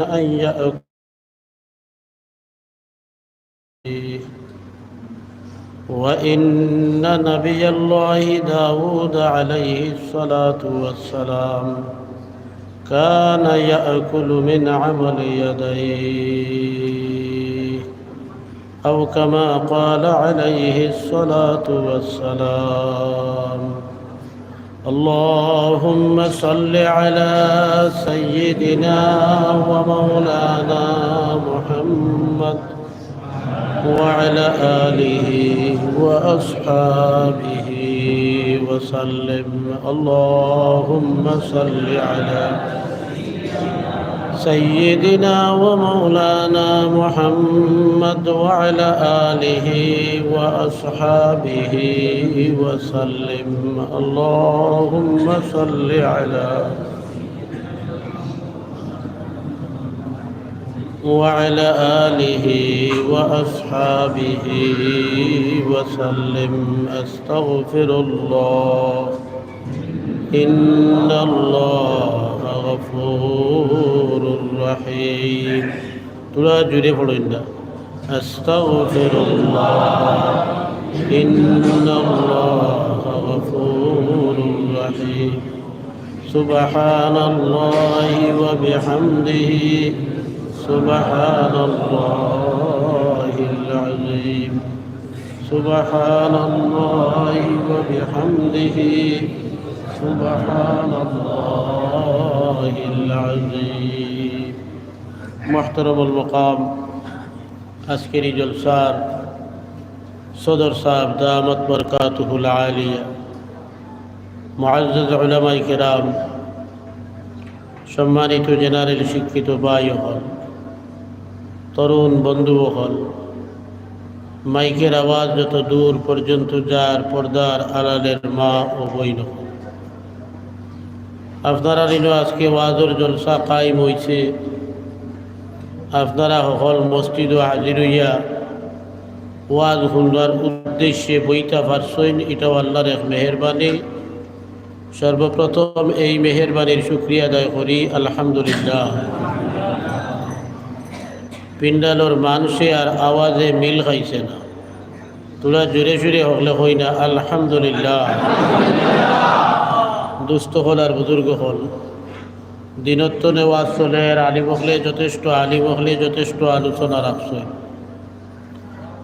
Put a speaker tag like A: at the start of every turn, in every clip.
A: أن يأكل وإن نبي الله داود عليه الصلاة والسلام كان يأكل من عمل يديه أو كما قال عليه الصلاة والسلام. اللهم صل على سيدنا ومولانا محمد وعلى آله وأصحابه وسلم. اللهم صل على سيدنا ومولانا محمد وعلى آله وأصحابه وسلم. اللهم صل على وعلى آله وأصحابه وسلم. أستغفر الله إن الله غفور رحيم. تلا جري فلويندا. أستغفر الله إن الله غفور رحيم. سبحان الله وبحمده سبحان الله العظيم. سبحان الله وبحمده سبحان الله العظيم. محترم المقام عسكري جلسار صدر صاحب دامت بركاته العالية، معزز علماء کرام, সম্মানিত জেনারেল শিক্ষিত ভাই হল, তরুণ বন্ধু হল, মাইকের আওয়াজ যত দূর পর্যন্ত যার পর্দার আড়ালের মা ও বোন হল, আপনারা নিলো আজকে ওয়াজর জলসা কায়েম হয়েছে। আপনারা হল মসজিদ হাজির হইয়া ওয়াজ শুনবার উদ্দেশ্যে বইটা পারছেন, এটাও আল্লাহর এক মেহেরবানি। সর্বপ্রথম এই মেহেরবানির শুকরিয়া আদায় করি, আলহামদুলিল্লাহ। পিন্ডালোর মানুষে আর আওয়াজে মিল খাইছে না, তোরা জোরে সুরে হলে হই না আলহামদুলিল্লাহ। দুস্থ হল আর বুজুর্গ হল, দিনত্তনে ওয়াজ চলে, আলিম হলে যথেষ্ট, আলিম হলে যথেষ্ট আলোচনা রাখছে।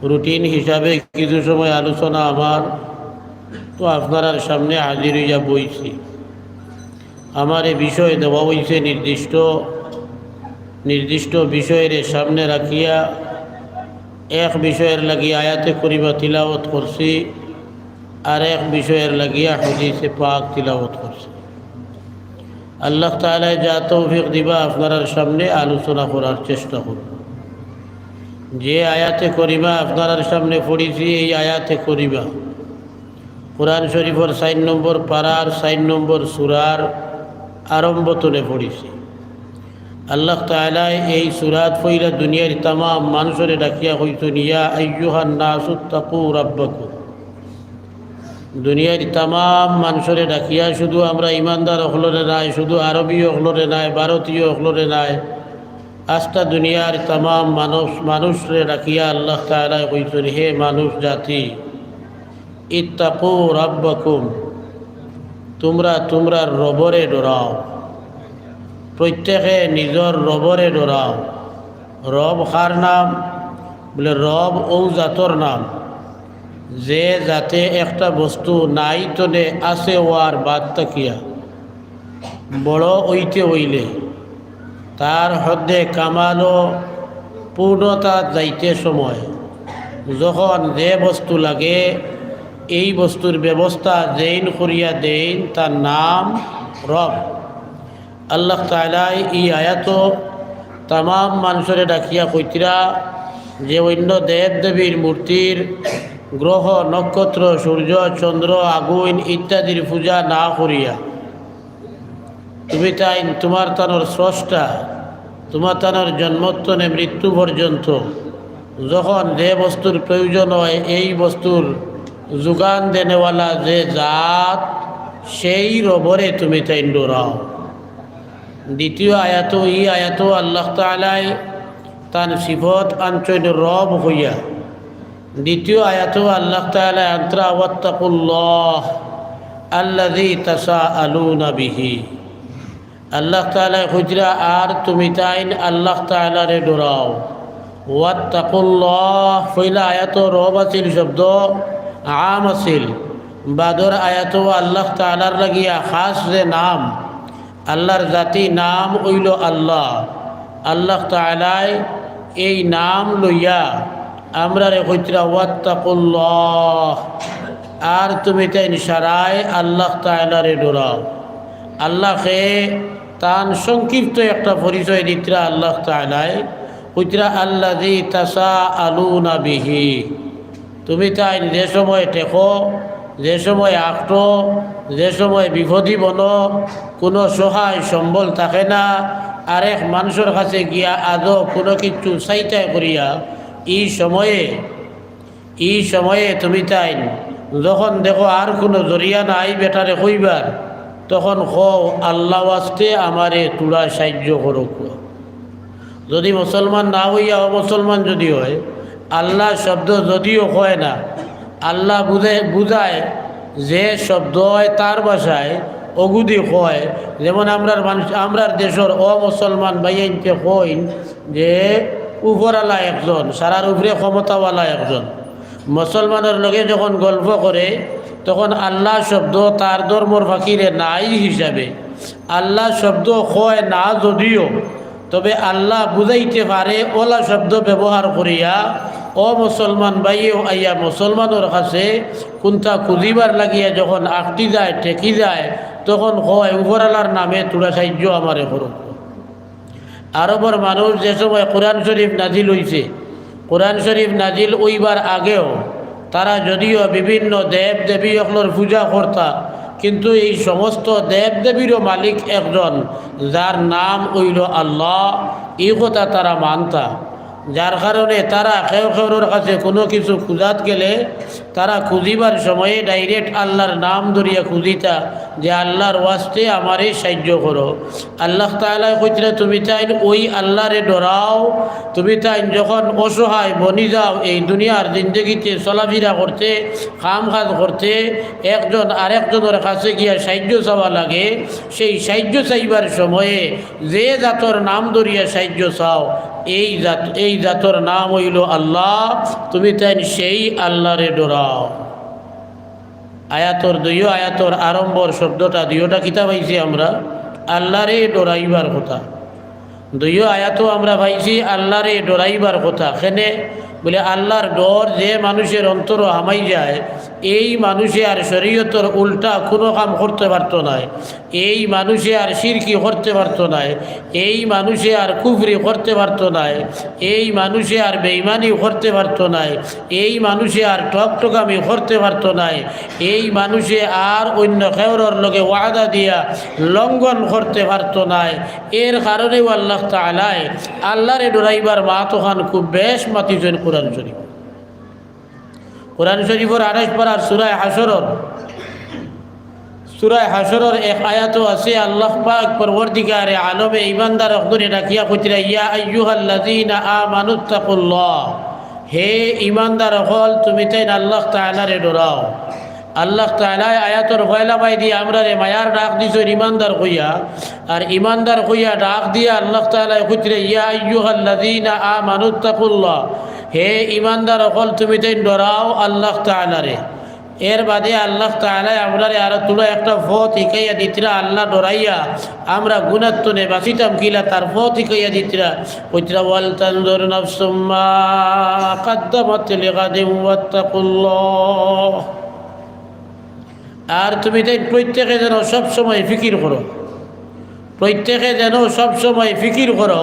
A: রুটিন হিসাবে কিছু সময় আলোচনা আমার তো আপনার সামনে হাজির হইয়া বইছি। আমার এই বিষয় দেওয়া হয়েছে নির্দিষ্ট বিষয়ের সামনে রাখিয়া এক বিষয়ের লাগিয়া আয়াতে করিমা তিলাওয়াত করছি, আর এক বিষয়ের লাগিয়া হাদিসে পাক তিলাওয়াত করছি। আল্লাহ তাআলা যা তৌফিক দিবা আপনার সামনে আলোচনা করার চেষ্টা করব। যে আয়াতে করিমা আপনার সামনে পড়িছি, এই আয়াতে করিমা কুরআন শরীফের 4 নম্বর পারার 4 নম্বর সূরার আরম্ভ তুলে পড়িছি। আল্লাহ তাআলা এই সূরাত পড়িলা দুনিয়ার तमाम মানুষের ডাকিয়া কইছেন, ইয়া আইয়ুহান নাসুত্তাকু রাব্বাকুম। দুনিয়ার तमाम মানুষের ডাকিয়া শুধু আমরা ইমানদার হলরে নাই, শুধু আরবী হলরে নাই, ভারতীয় হলরে নাই, আস্তা দুনিয়ার तमाम মানুষরে ডাকিয়া আল্লাহ তাআলা কইছেন, হে মানুষ জাতি, ইত্তাকু রাব্বাকুম, তোমরা রবরে ডরাও। প্রত্যেকে নিজর রবরে ডরাও। রব কার নাম? বলে রব ও জাতর নাম যে জাতে একটা বস্তু নাই তনে আছে ওয়ার বাদ তাকিয়া বড় হইতে হইলে তার হদ্দে কামালো পূর্ণতা যাইতে সময় যখন যে বস্তু লাগে এই বস্তুর ব্যবস্থা যেইন করিয়া দেন তার নাম রব। আল্লাহ তাআলা এই আয়াত तमाम মানুষের ডাকিয়া কইতিরা যে অন্য দেব দেবীর মূর্তির গ্রহ নক্ষত্র সূর্য চন্দ্র আগুন ইত্যাদির পূজা না করিয়া তুমি তাই তোমার তানোর স্রষ্টা, তোমার তানোর জন্মোত্তনে মৃত্যু পর্যন্ত যখন যে বস্তুর প্রয়োজন হয় এই বস্তুর যোগান দেনেওয়ালা যে জাত সেই রবরে তুমি তাই ডরাও। দ্বিতীয় আয়াত ই আয়াত আল্লাহ তাআলাই তান সিফত আনছেন রব হইয়া। দ্বিতীয় আয়াত আল্লাহ তাআলা আন্তরা ওয়াত্তাকুল্লাহ আল্লাযী তাসাআলুনা বিহি। আল্লাহ তাআলা হুজরা আর তুমি তাইন আল্লাহ তাআলারে ডরাও। ওয়াত্তাকুল্লাহ পয়লা আয়াত রব আছিল শব্দ আম আছিল, বাদর আয়াত আল্লাহ তাআলার লাগিয়া খাস যে নাম আল্লাহর জাতি নাম হইল আল্লাহ। আল্লাহ তাআলাই এই নাম লইয়া আমরা রে কইতরা ওয়াত্তাকুল্লাহ আর তুমি তাই সারায় আল্লাহ তাআলারে ডরাও। আল্লাহকে তান সংক্ষিপ্ত একটা পরিচয় দিতরা আল্লাহ তাআলাই কইতরা আল্লাযী তাসাআলুনা বিহি। তুমি তাই যে সময় টেকো, যে সময় আঁকটো, যে সময় বিপদী বনো, কোনো সহায় সম্বল থাকে না, আরেক মানুষের কাছে গিয়া আদৌ কোনো কিছু চাইতাই করিয়া এই সময়ে তুমি তাই যখন দেখো আর কোনো জরিয়া নাই বেটারে কইবার, তখন কও আল্লাহ ওয়াস্তে আমারে তোরা সাহায্য করুক। যদি মুসলমান না হইয়া অমুসলমান যদি হয়, আল্লাহ শব্দ যদিও কয় না, আল্লাহ বুঝায় যে শব্দ হয় তার ভাষায় অগুদি কয়। যেমন আমরার দেশের অমুসলমান ভাইয়াইনকে কইন যে উপরালা একজন, সারার উপরে ক্ষমতাওয়ালা একজন। মুসলমানের লগে যখন গল্প করে তখন আল্লাহ শব্দ তার ধর্মর ফাঁকিরে নাই হিসাবে আল্লাহ শব্দ কয় না যদিও, তবে আল্লাহ বুঝাইতে পারে ওলা শব্দ ব্যবহার করিয়া অমুসলমান ভাইয়েও আইয়া মুসলমানের কাছে কোনটা খুঁজিবার লাগিয়া যখন আঁকটি যায় টেকি যায়, তখন কয় উপরালার নামে তোরা সাহায্য আমারে করুক। আরবর মানুষ যে সময় কোরআন শরীফ নাজিল হইছে, কোরআন শরীফ নাজিল ওইবার আগেও তারা যদিও বিভিন্ন দেব দেবী সকলের পূজা করতা, কিন্তু এই সমস্ত দেব দেবীরও মালিক একজন যার নাম হইল আল্লাহ, এই কথা তারা মানতা। যার কারণে তারা কেউর কাছে কোনো কিছু খুঁজাত গেলে তারা খুঁজিবার সময়ে ডাইরেক্ট আল্লাহর নাম ধরিয়া খুঁজিতা যে আল্লাহর ওয়াস্তে আমারে সাহায্য করো। আল্লাহ তাআলা কইতরা তুমি তাই ওই আল্লাহরে ডরাও। তুমি তাই যখন অসহায় বনি যাও এই দুনিয়ার জিন্দগিতে চলাফেরা করতে, কাম কাজ করতে, একজন আরেকজনের কাছে গিয়া সাহায্য চাওয়া লাগে, সেই সাহায্য চাইবার সময়ে যে জাতর নাম ধরিয়া সাহায্য চাও এই জাতর নাম হইল আল্লাহ। তুমি তাই সেই আল্লাহরে ডরাও। আয়াতর দুইও আয়াতর আরম্ভর শব্দটা দুইটা কিতাব পাইছি আমরা আল্লাহরে ডরাইবার কথা। দুইও আয়াতও আমরা পাইছি আল্লাহরে ডরাইবার কথা। এখানে বলে আল্লাহর ডর যে মানুষের অন্তর হামাই যায়, এই মানুষে আর শরীয়তর উল্টা কোনো কাম করতে পারত না, এই মানুষে আর শিরকি করতে পারত না, এই মানুষে আর কুফরি করতে পারত না, এই মানুষে আর বেঈমানি করতে পারত না, এই মানুষে আর টকটকামি করতে পারত না, এই মানুষে আর অন্য কেউরর লগে ওয়াদা দিয়া লঙ্ঘন করতে পারত না। এর কারণেও আল্লাহ তাআলা আল্লাহরে ডরাইবার মাতোখান খুব বেশ মাতিছেন কোরআন শরীফ। কোরআন শরীফের 28 পারার সূরা হাশরের এক আয়াত আছে আল্লাহ পাক পরবর্তীকারে আলমে ঈমানদার অকদরে রাখিয়া কইতরা ইয়া আইয়ুহাল্লাযীনা আমানুত্তাকুল্লাহ, হে ঈমানদার হল তুমি তাই আল্লাহ তাআলারে ডরাও। আল্লাহ তাআলা আয়াতর পয়লা পাই দিয়ে আমরা রে মায়ার ডাক দিছেন ঈমানদার কইয়া, আর ঈমানদার কইয়া ডাক দিয়া আল্লাহ তাআলা কইতরা ইয়া আইয়ুহাল্লাযীনা আমানুত্তাকুল্লাহ, হে ঈমানদার হল তুমি তাই ডরাও আল্লাহ তাআলারে। এর বাদে আল্লাহ তাআলা আমরা আর তুলা একটা পথ শিখাইয়া দিতরা, আল্লাহ ডরাইয়া আমরা গুণাত্তনে বাঁচিতাম কিলা তার পথ শিখাইয়া দিতরা। কইতরা ওয়াল তানজুর নাফসুম মা কাদ্দামাত লিগাদিন ওয়াত্তাকুল্লাহ, আর তুমি তাই প্রত্যেকে যেন সবসময় ফিকির করো, প্রত্যেকে যেন সবসময় ফিকির করো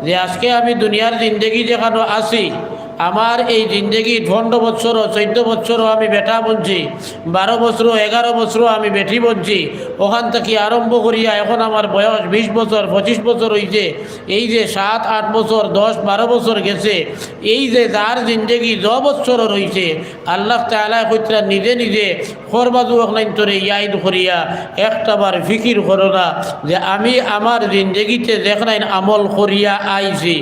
A: যে আজকে আমি দুনিয়ার জিন্দগি যেখানে আছি আমার এই জিন্দগি 15 বছরও 14 বছরও আমি বেটা বলছি, 12 বছর 11 বছরও আমি বেটি বলছি, ওখান থেকে আরম্ভ করিয়া এখন আমার বয়স 20 বছর 25 বছর হয়েছে। এই যে 7-8 বছর 10-12 বছর গেছে, এই যে যার জিন্দগি 10 বছরও রয়েছে, আল্লাহ তাআলা কইতরা নিজে নিজে খরবাজু ওখান তোরে ইয়াদ করিয়া একটাবার ফিকির করো না যে আমি আমার জিন্দগিতে দেখনাইন আমল করিয়া আইছি,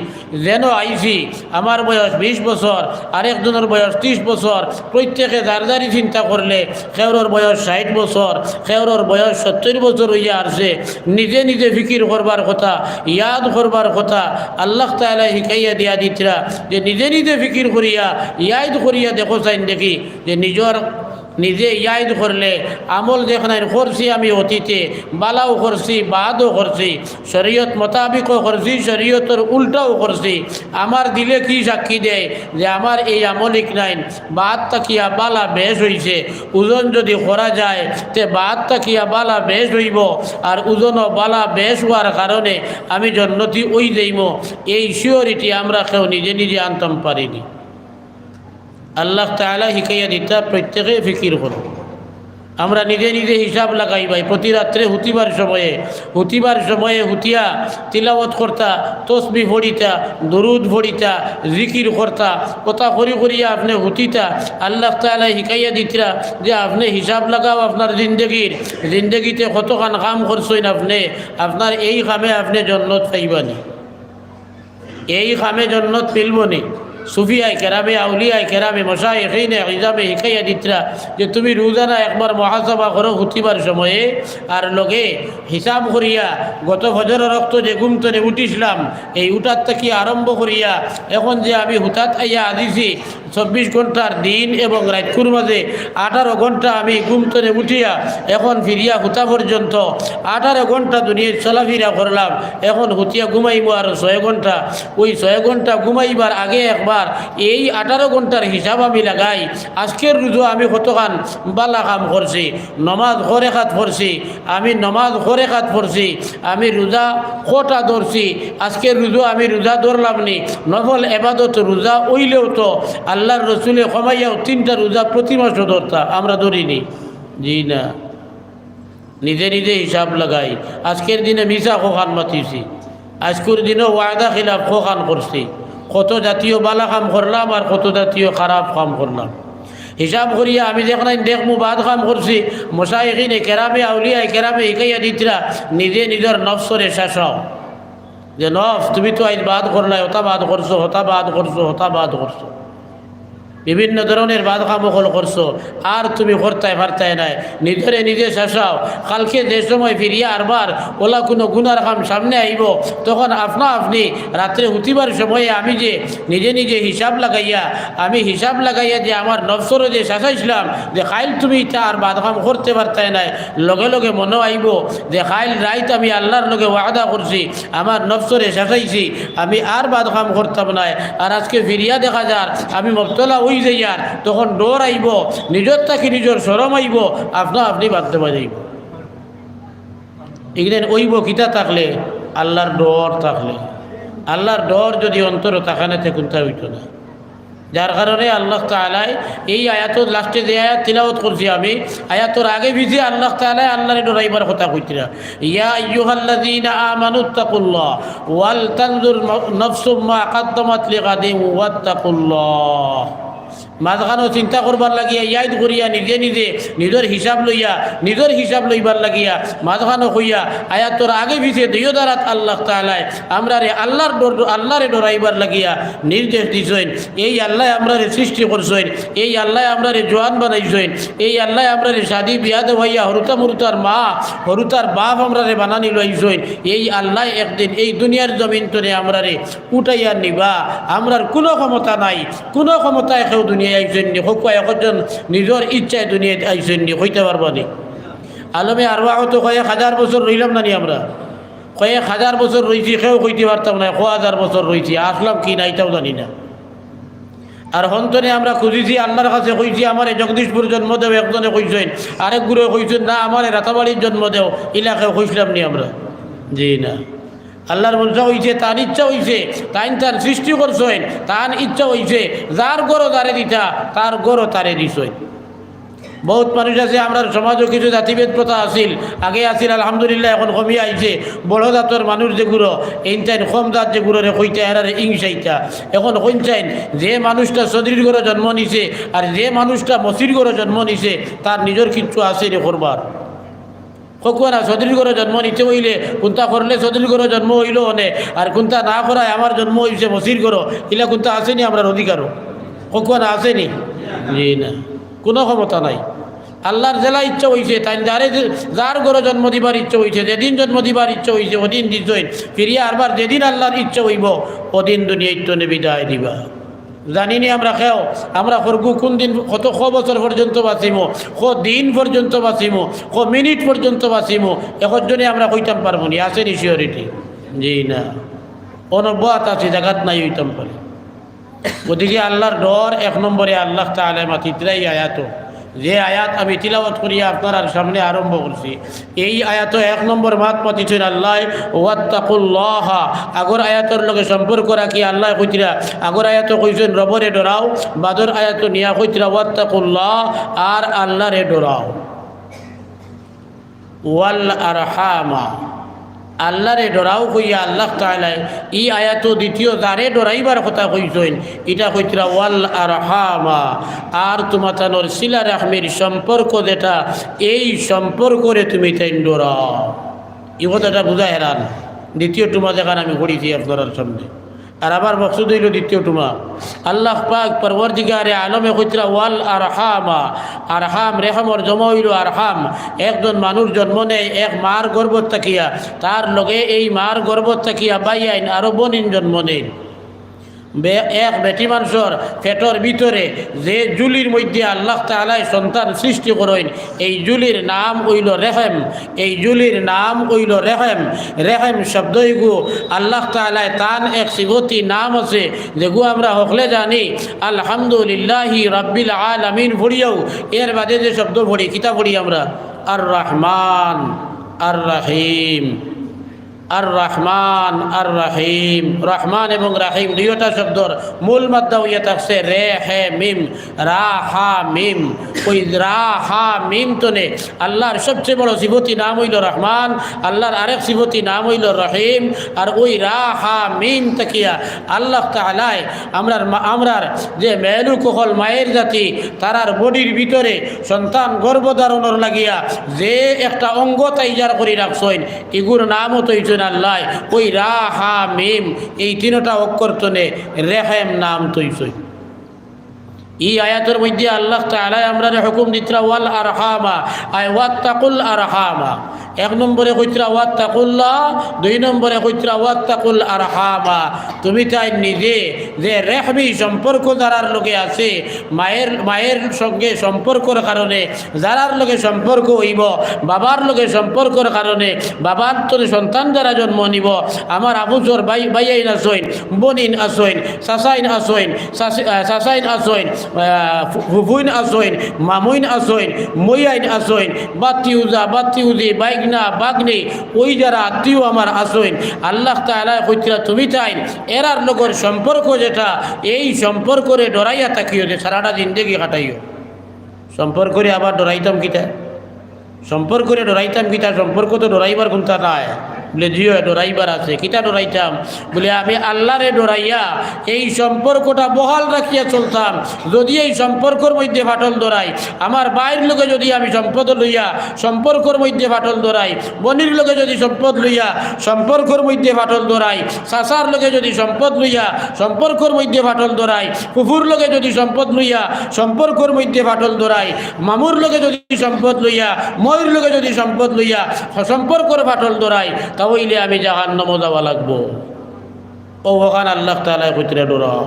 A: যেন আইছি আমার বয়স 20 বছর, আরেকজনের বয়স 30 বছর, প্রত্যেকে দারদারি চিন্তা করলে কেউর বয়স 60 বছর, কেউর বয়স 70 বছর হইয়া আসছে। নিজে নিজে ফিকির করবার কথা, ইয়াদ করবার কথা আল্লাহ তাআলা শিখাইয়া দিয়া দিতরা যে নিজে নিজে ফিকির করিয়া ইয়াদ করিয়া দেখো চাইন দেখি যে নিজে ইয়াদ করলে আমল যেখানে করছি আমি অতীতে বালাও করছি বাদও করছি, শরীয়ত মোতাবিকও করছি, শরীয়তের উল্টাও করছি। আমার দিলে কি সাক্ষী দেয় যে আমার এই আমলিক নাইন বাদ তাকিয়া বালা বেশ হইছে। ওজন যদি করা যায় তে বাদ তাকিয়া বালা বেশ হইব, আর ওজনও বালা বেশ হওয়ার কারণে আমি জন্নতি ওই যাইব। এই শিওরিটি আমরা কেউ নিজে নিজে আনতাম পারিনি। আল্লাহ তাআলা শিখাইয়া দিতা প্রত্যেকে ফিকির করো। আমরা নিজে নিজে হিসাব লাগাই ভাই, প্রতি রাত্রে হুতিবার সময়ে হুতিয়া তিলাওয়াত করতা, তসবিহ পড়িতা, দরুদ পড়িতা, জিকির করতা, কথা করি করিয়া আপনি হুতিতা। আল্লাহ তাআলা শিখাইয়া দিতরা যে আপনি হিসাব লাগাও আপনার জিন্দগিতে কতখান কাম করছেন আপনি, আপনার এই কামে আপনি জন্নত পাইবানি, এই কামে জন্নত মিলবনি। সুফিয়ায় কেরামে আউলিয়ায় কেরামে মশায়েখিনে ইজামে শিখাইয়া দিতরা যে তুমি রোজানা একবার মহাসভা করো হুতিবার সময়ে, আর লগে হিসাব করিয়া গত ফজরের রক্ত যে ঘুমতনে উঠিছিলাম এই উঠার থেকে আরম্ভ করিয়া এখন যে আমি হুতাত আইয়া আদিছি 24 ঘন্টার দিন এবং রাতকুর মাঝে 18 ঘন্টা আমি ঘুমতনে উঠিয়া এখন ফিরিয়া হুতা পর্যন্ত 18 ঘন্টা দুনিয়ায় চলাফেরা করলাম। এখন হুতিয়া ঘুমাইব আর 6 ঘন্টা, ওই 6 ঘন্টা ঘুমাইবার আগে একবার এই 18 ঘন্টার হিসাব আমি লাগাই। আজকের রোজা আমি কতখান বালা কাম করছি, নমাজ ঘরেখাত পড়ছি, আমি নমাজ ঘরেখাত পড়ছি, আমি রোজা কটা ধরছি, আজকের রোজা আমি রোজা ধরলাম নি, নফল এবাদত রোজা ওইলেও তো আল্লাহর রসুলে কমাইয়াও 3টা রোজা প্রতি মাসও ধরতা, আমরা ধরিনি। জি না, নিজে নিজে হিসাব লাগাই। আজকের দিনে মিশা খোখান মাতিছি, আজকের দিনে ওয়াদা খিলাফ খোখান করছি, কত জাতীয় বালা কাম করলাম আর কত জাতীয় খারাপ কাম করলাম। হিসাব করিয়া আমি যেখানে দেখমু বাদ কাম করছি, মশায়েখিনে কেরামে আউলিয়ায় কেরামে শিখাইয়া দিতরা নিজে নিজের নফসরে শাসাও যে নফস তুমি তো আজ বাদ করলাই, হতা বাদ করছো, হতা বাদ করছো, হতা বাদ করছো, বিভিন্ন ধরনের বাদ কামকল করছো, আর তুমি করতাই পারতাই নাই। নিজেরে নিজে শাসাও। কালকে যে সময় ফিরিয়া আরবার ওলা কোনো গুনার কাম সামনে আইব, তখন আপনা আপনি রাত্রে উঠিবার সময়ে আমি যে নিজে নিজে হিসাব লাগাইয়া যে আমার নফসরে যে শাসাইছিলাম যে খাইল তুমি এটা আর বাদ কাম করতে পারতাই নাই, লগে লগে মনে আইব যে খাইল রাইত আমি আল্লাহর লগে ওয়াদা করছি, আমার নফসরে শাসাইছি, আমি আর বাদ কাম করতাম নাই। আর আজকে ফিরিয়া দেখা যার আমি মবতলা ওই যাইয়ার, তখন ডর আইব, নিজের থাকি নিজের শরম আইব, আপনা আপনি বাঁধতে বাজাইব। এখানে ওইব কিতা থাকলে আল্লাহর ডর থাকলে, আল্লাহর ডর যদি অন্তর তাকানে থাকুন তা হইত না। যার কারণে আল্লাহ তাআলা এই আয়াতর লাস্টে যে আয়াত তিলাওয়াত করছি আমি, আয়াতর আগে ভিজে আল্লাহ তাআলা আল্লাহর ডরাইবার কথা কইতিরা, ইয়া আইয়ুহাল্লাযীনা আমানুত্তাকুল্লাহ ওয়াল তানজুর নাফসুম মা কাদ্দামাত লিগাদিন ওয়াত্তাকুল্লাহ। মাঝখানেও চিন্তা করবার লাগিয়া ইয়াদ করিয়া নিজে নিজে নিজের হিসাব লইবার লাগিয়া মাঝখানো হইয়া আয়াতর আগে পিছিয়ে দুই দ্বারাত আল্লাহ তাআলা আমরা রে আল্লাহরে ডরাইবার লাগিয়া নির্দেশ দিছেন। এই আল্লাহ আমরা রে সৃষ্টি করছেন, এই আল্লাহ আমরা রে জোয়ান বানাইছেন, এই আল্লাহ আমরা রে শাদি বিয়াদ হইয়া হরুতার মা হরুতার বাপ আমরা রে বানানি লইছেন। এই আল্লাহ একদিন এই দুনিয়ার জমিন তরে আমরা রে উঠাইয়া নিবা। আমরার কোনো ক্ষমতা নাই, কোনো ক্ষমতায় কেউ দুনিয়ায় আইসেন নি, হোক একজন নিজের ইচ্ছায় দুনিয়ায় আইসেন নি, হইতে পারবা নি। আলমে আরওয়াহ তো কয়েক হাজার বছর রইলাম না নি, আমরা কয়েক হাজার বছর রয়েছি, কেউ কইতে পারতাম না 1000 বছর রয়েছি, আসলাম কি না এটাও জানি না। আর হন্তনে আমরা খুঁজেছি আল্লাহর কাছে, কইছি আমার জগদীশপুর জন্ম দেও, একজনে কইছেন, আরেক গুরু কইছেন না আমার রাতাবাড়ির জন্ম দেও, এলাকায় কইছিলাম নি আমরা। জি না, আল্লাহর মনসা হইছে, তার ইচ্ছা হইছে, তার সৃষ্টি করছেন, তার ইচ্ছা হইছে, যার গরো তারে দিতা, তার গরো তারে দিছই। বহুত মানুষ আছে, আমরা সমাজও কিছু জাতিভেদ প্রথা আছিল, আগে আছিল, আলহামদুলিল্লাহ এখন কমিয়ে আইছে। বড় জাতর মানুষ যেগুলো এইটাই কম জাত যেগুলোরে কইতা এরারে ইংসাইতা। এখন কইছেন যে মানুষটা সদরির ঘরে জন্ম নিছে আর যে মানুষটা মসির ঘরে জন্ম নিছে তার নিজের কিচ্ছু আছে রে করবার। কখনা সদরির ঘরে জন্ম নিতে হইলে কোনটা করলে সদরির ঘরে জন্ম হইল অনে, আর কোনটা না করায় আমার জন্ম হইছে মসির ঘর, এগুলা কোনটা আসেনি আমরা অধিকারও, কখনা আসেনি? জি না, কোনো ক্ষমতা নাই। আল্লাহর জেলা ইচ্ছা হয়েছে, তাই যার ঘরে জন্ম দিবার ইচ্ছা হয়েছে, যেদিন জন্ম দিবার ইচ্ছা হয়েছে ওদিন দিছই, ফিরিয়া আরবার যেদিন আল্লাহর ইচ্ছা হইব ওদিন দুনিয়া ইত্যনে বিদায় দিবা। জানিনি আমরা খেও, আমরা করবো কোন দিন, কত বছর পর্যন্ত বাঁচিমো, দিন পর্যন্ত বাঁচিমো, মিনিট পর্যন্ত বাঁচিমো, একজনে আমরা কইতাম পারবো নি? আছে নি সিওরিটি? জি না, অনব্বত আছে, জাগাত নাই হইতাম পারে। গতিকে আল্লাহর ডর এক নম্বরে আল্লাহ তাআলা মাতিতরাই আয়াত, যে আয়াত আমি তিলাওয়াত করিয়া আপনার সামনে আরম্ভ করছি, এই আয়াত এক নম্বর মাত পাতিছেন আল্লাহ ওয়াত্তাকুল্লাহ। আগর আয়াতর লগে সম্পর্ক রাখি আল্লাহ কইতরা, আগর আয়াত কইছেন রবরে ডরাও, বাদর আয়াত নিয়া কইতরা ওয়াত্তাকুল্লাহ, আর আল্লাহরে ডরাও। ওয়াল আরহামা, আল্লাহরে ডরাও কইয়া আল্লাহ তাআলা এই আয়াত দ্বিতীয় যারে ডরাইবার কথা কইছেন এটা কইতরা ওয়াল আরহামা, আর তোমাতানোর সিলা রাহমির সম্পর্ক যেটা, এই সম্পর্করে তুমি তাই ডরাও। এই কথাটা বুঝা হেরান। দ্বিতীয় টুমা দেখান আমি করেছি আপনার সামনে, আর আমার মকসুদ হইল দ্বিতীয় টুমা। আল্লাহ পাক পরওয়ারদিগারে আলমে কইতরা ওয়াল আরহামা, আরহাম রেহমর জমা হইল আরহাম। একজন মানুষ জন্ম নেয় এক মার গর্ভত থাকিয়া, তার লগে এই মার গর্ভত থাকিয়া বাইয়াইন আরো বনিন জন্ম নেন। এক বেটি মানুষের পেটর ভিতরে যে জুলির মধ্যে আল্লাহ তাআলা সন্তান সৃষ্টি করেন, এই জুলির নাম হইল রেহেম, এই জুলির নাম হইল রেহেম। রেহেম শব্দইগু আল্লাহ তাআলা তান এক সিগতি নাম আছে, যেগু আমরা হকলে জানি আলহামদুলিল্লাহি রাব্বিল আলামিন ভরিয়াও, এর বাদে যে শব্দ ভরি কিতা ভরি আমরা, আর রহমান আর রহিম, আর রহমান আর রহিম। রহমান এবং রাহিম দুইটা শব্দর মূল মাদ্দা হইয়া থাকছে রে হে মিম, রা হা মিম। ওই রা হা মিম তনে আল্লাহর সবচেয়ে বড় সিফতি নাম হইল রহমান, আল্লাহর আরেক সিফতি নাম হইল রহিম। আর ওই রা হা মিম তাকিয়া আল্লাহ তাআলা আমরার যে মেলু কহল মায়ের জাতি, তারার বডির ভিতরে সন্তান গর্ভধারণের লাগিয়া যে একটা অঙ্গ তৈয়ার করে রাখছেন, এগুর নামও তৈছেন আল্লাহ ওই রা হা মিম, এই তিনটা অক্ষর তনে রেহেম নাম তৈছে। এই আয়াতের মধ্যে আল্লাহ তাআলা আমরা হুকুম দিতরা ওয়াল আরহামা, আই ওয়াত্তাকুল আরহামা। এক নম্বরে কইতরা ওয়াত্তাকুল্লাহ, দুই নম্বরে কইতরা ওয়াত্তাকুল আরহামা। তুমি তাই নিজে যে রেহমি সম্পর্ক যারার লগে আছে, মায়ের সঙ্গে সম্পর্কর কারণে যারার লগে সম্পর্ক হইব, বাবার লগে সম্পর্কর কারণে বাবার তোর সন্তান যারা জন্ম নিব, আমার আবুজর বাইয়াইন আসইন, বনিন আসইন, সাসাইন আসইন, সাসাইন আসইন, ফুফুইন আসইন, মামুইন আসইন, মইয়াইন আসইন, বাতিউজা বাতিউজি, বাইগনা বাগনি, ওই যারা আত্মীয় আমার আসইন, আল্লাহ তাআলা কইতরা তুমি তাই এরার লগর সম্পর্ক যেটা, এই সম্পর্করে ডরাইয়া থাকিও, যে সারাটা জিন্দেগি কাটাইও। সম্পর্করে আবার ডরাইতাম কিতা, সম্পর্করে ডরাইতাম কিতা, সম্পর্ক তো ডরাইবার কোনটা নাই। বলে জিও ডরাইবার আছে, কিতা ডরাইতাম, বলে আমি আল্লাহরে ডরাইয়া এই সম্পর্কটা বহাল রাখিয়া চলতাম। যদি এই সম্পর্কর মধ্যে ফাটল ধরাই, আমার বাইরের লোকে যদি আমি সম্পদ লইয়া সম্পর্কর মধ্যে ফাটল ধরাই, বনির লোকে যদি সম্পদ লইয়া সম্পর্কর মধ্যে ফাটল ধরাই, চাচার লোকে যদি সম্পদ লইয়া সম্পর্কর মধ্যে ফাটল ধরাই, ফুফুর লোকে যদি সম্পদ লইয়া সম্পর্কর মধ্যে ফাটল ধরাই, মামুর লোকে যদি সম্পদ লইয়া, ময়ূর লোকে যদি সম্পদ লইয়া সম্পর্কর ফাটল ধরাই, তাহলে আমি জাহান্নামে যাওয়া লাগবো। ও ওখান আল্লাহ তাআলা কইতরা ডরাও।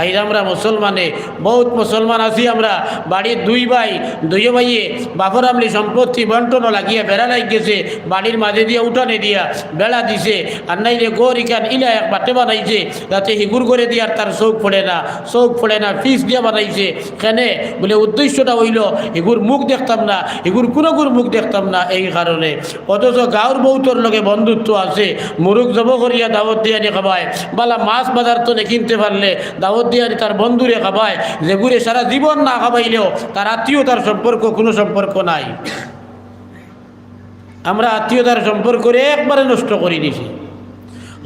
A: আইজ আমরা মুসলমানে বহুত মুসলমান আছি আমরা বাড়ির দুই ভাই দুই ভাইয়ে বাপর আমলি সম্পত্তি বন্টন লাগিয়ে বেড়া লাগ গেছে বাড়ির মাঝে দিয়ে উঠানে দিয়া বেড়া দিছে আর নাইলে গোর ইকান ইলা এক বাটে বানাইছে যাতে হিগুর করে দিয়ে আর তার চৌক পড়ে না ফিস দিয়া বানাইছে কেনে বলে উদ্দেশ্যটা হইল হিগুর মুখ দেখতাম না হিগুর কোনো মুখ দেখতাম না এই কারণে। অথচ গাঁর বৌতর লগে বন্ধুত্ব আছে মুরুখ জব করিয়া দাওয়াত দিয়া নি খাবায় বালা মাছ বাজার তো কিনতে পারলে দাওয়াত দিয়ে তার বন্ধুরে খাবায় যেগুলো সারা জীবন না খাবাইলেও তার আত্মীয়তার সম্পর্ক কোনো সম্পর্ক নাই। আমরা আত্মীয়তার সম্পর্ক একবারে নষ্ট করে দিছি।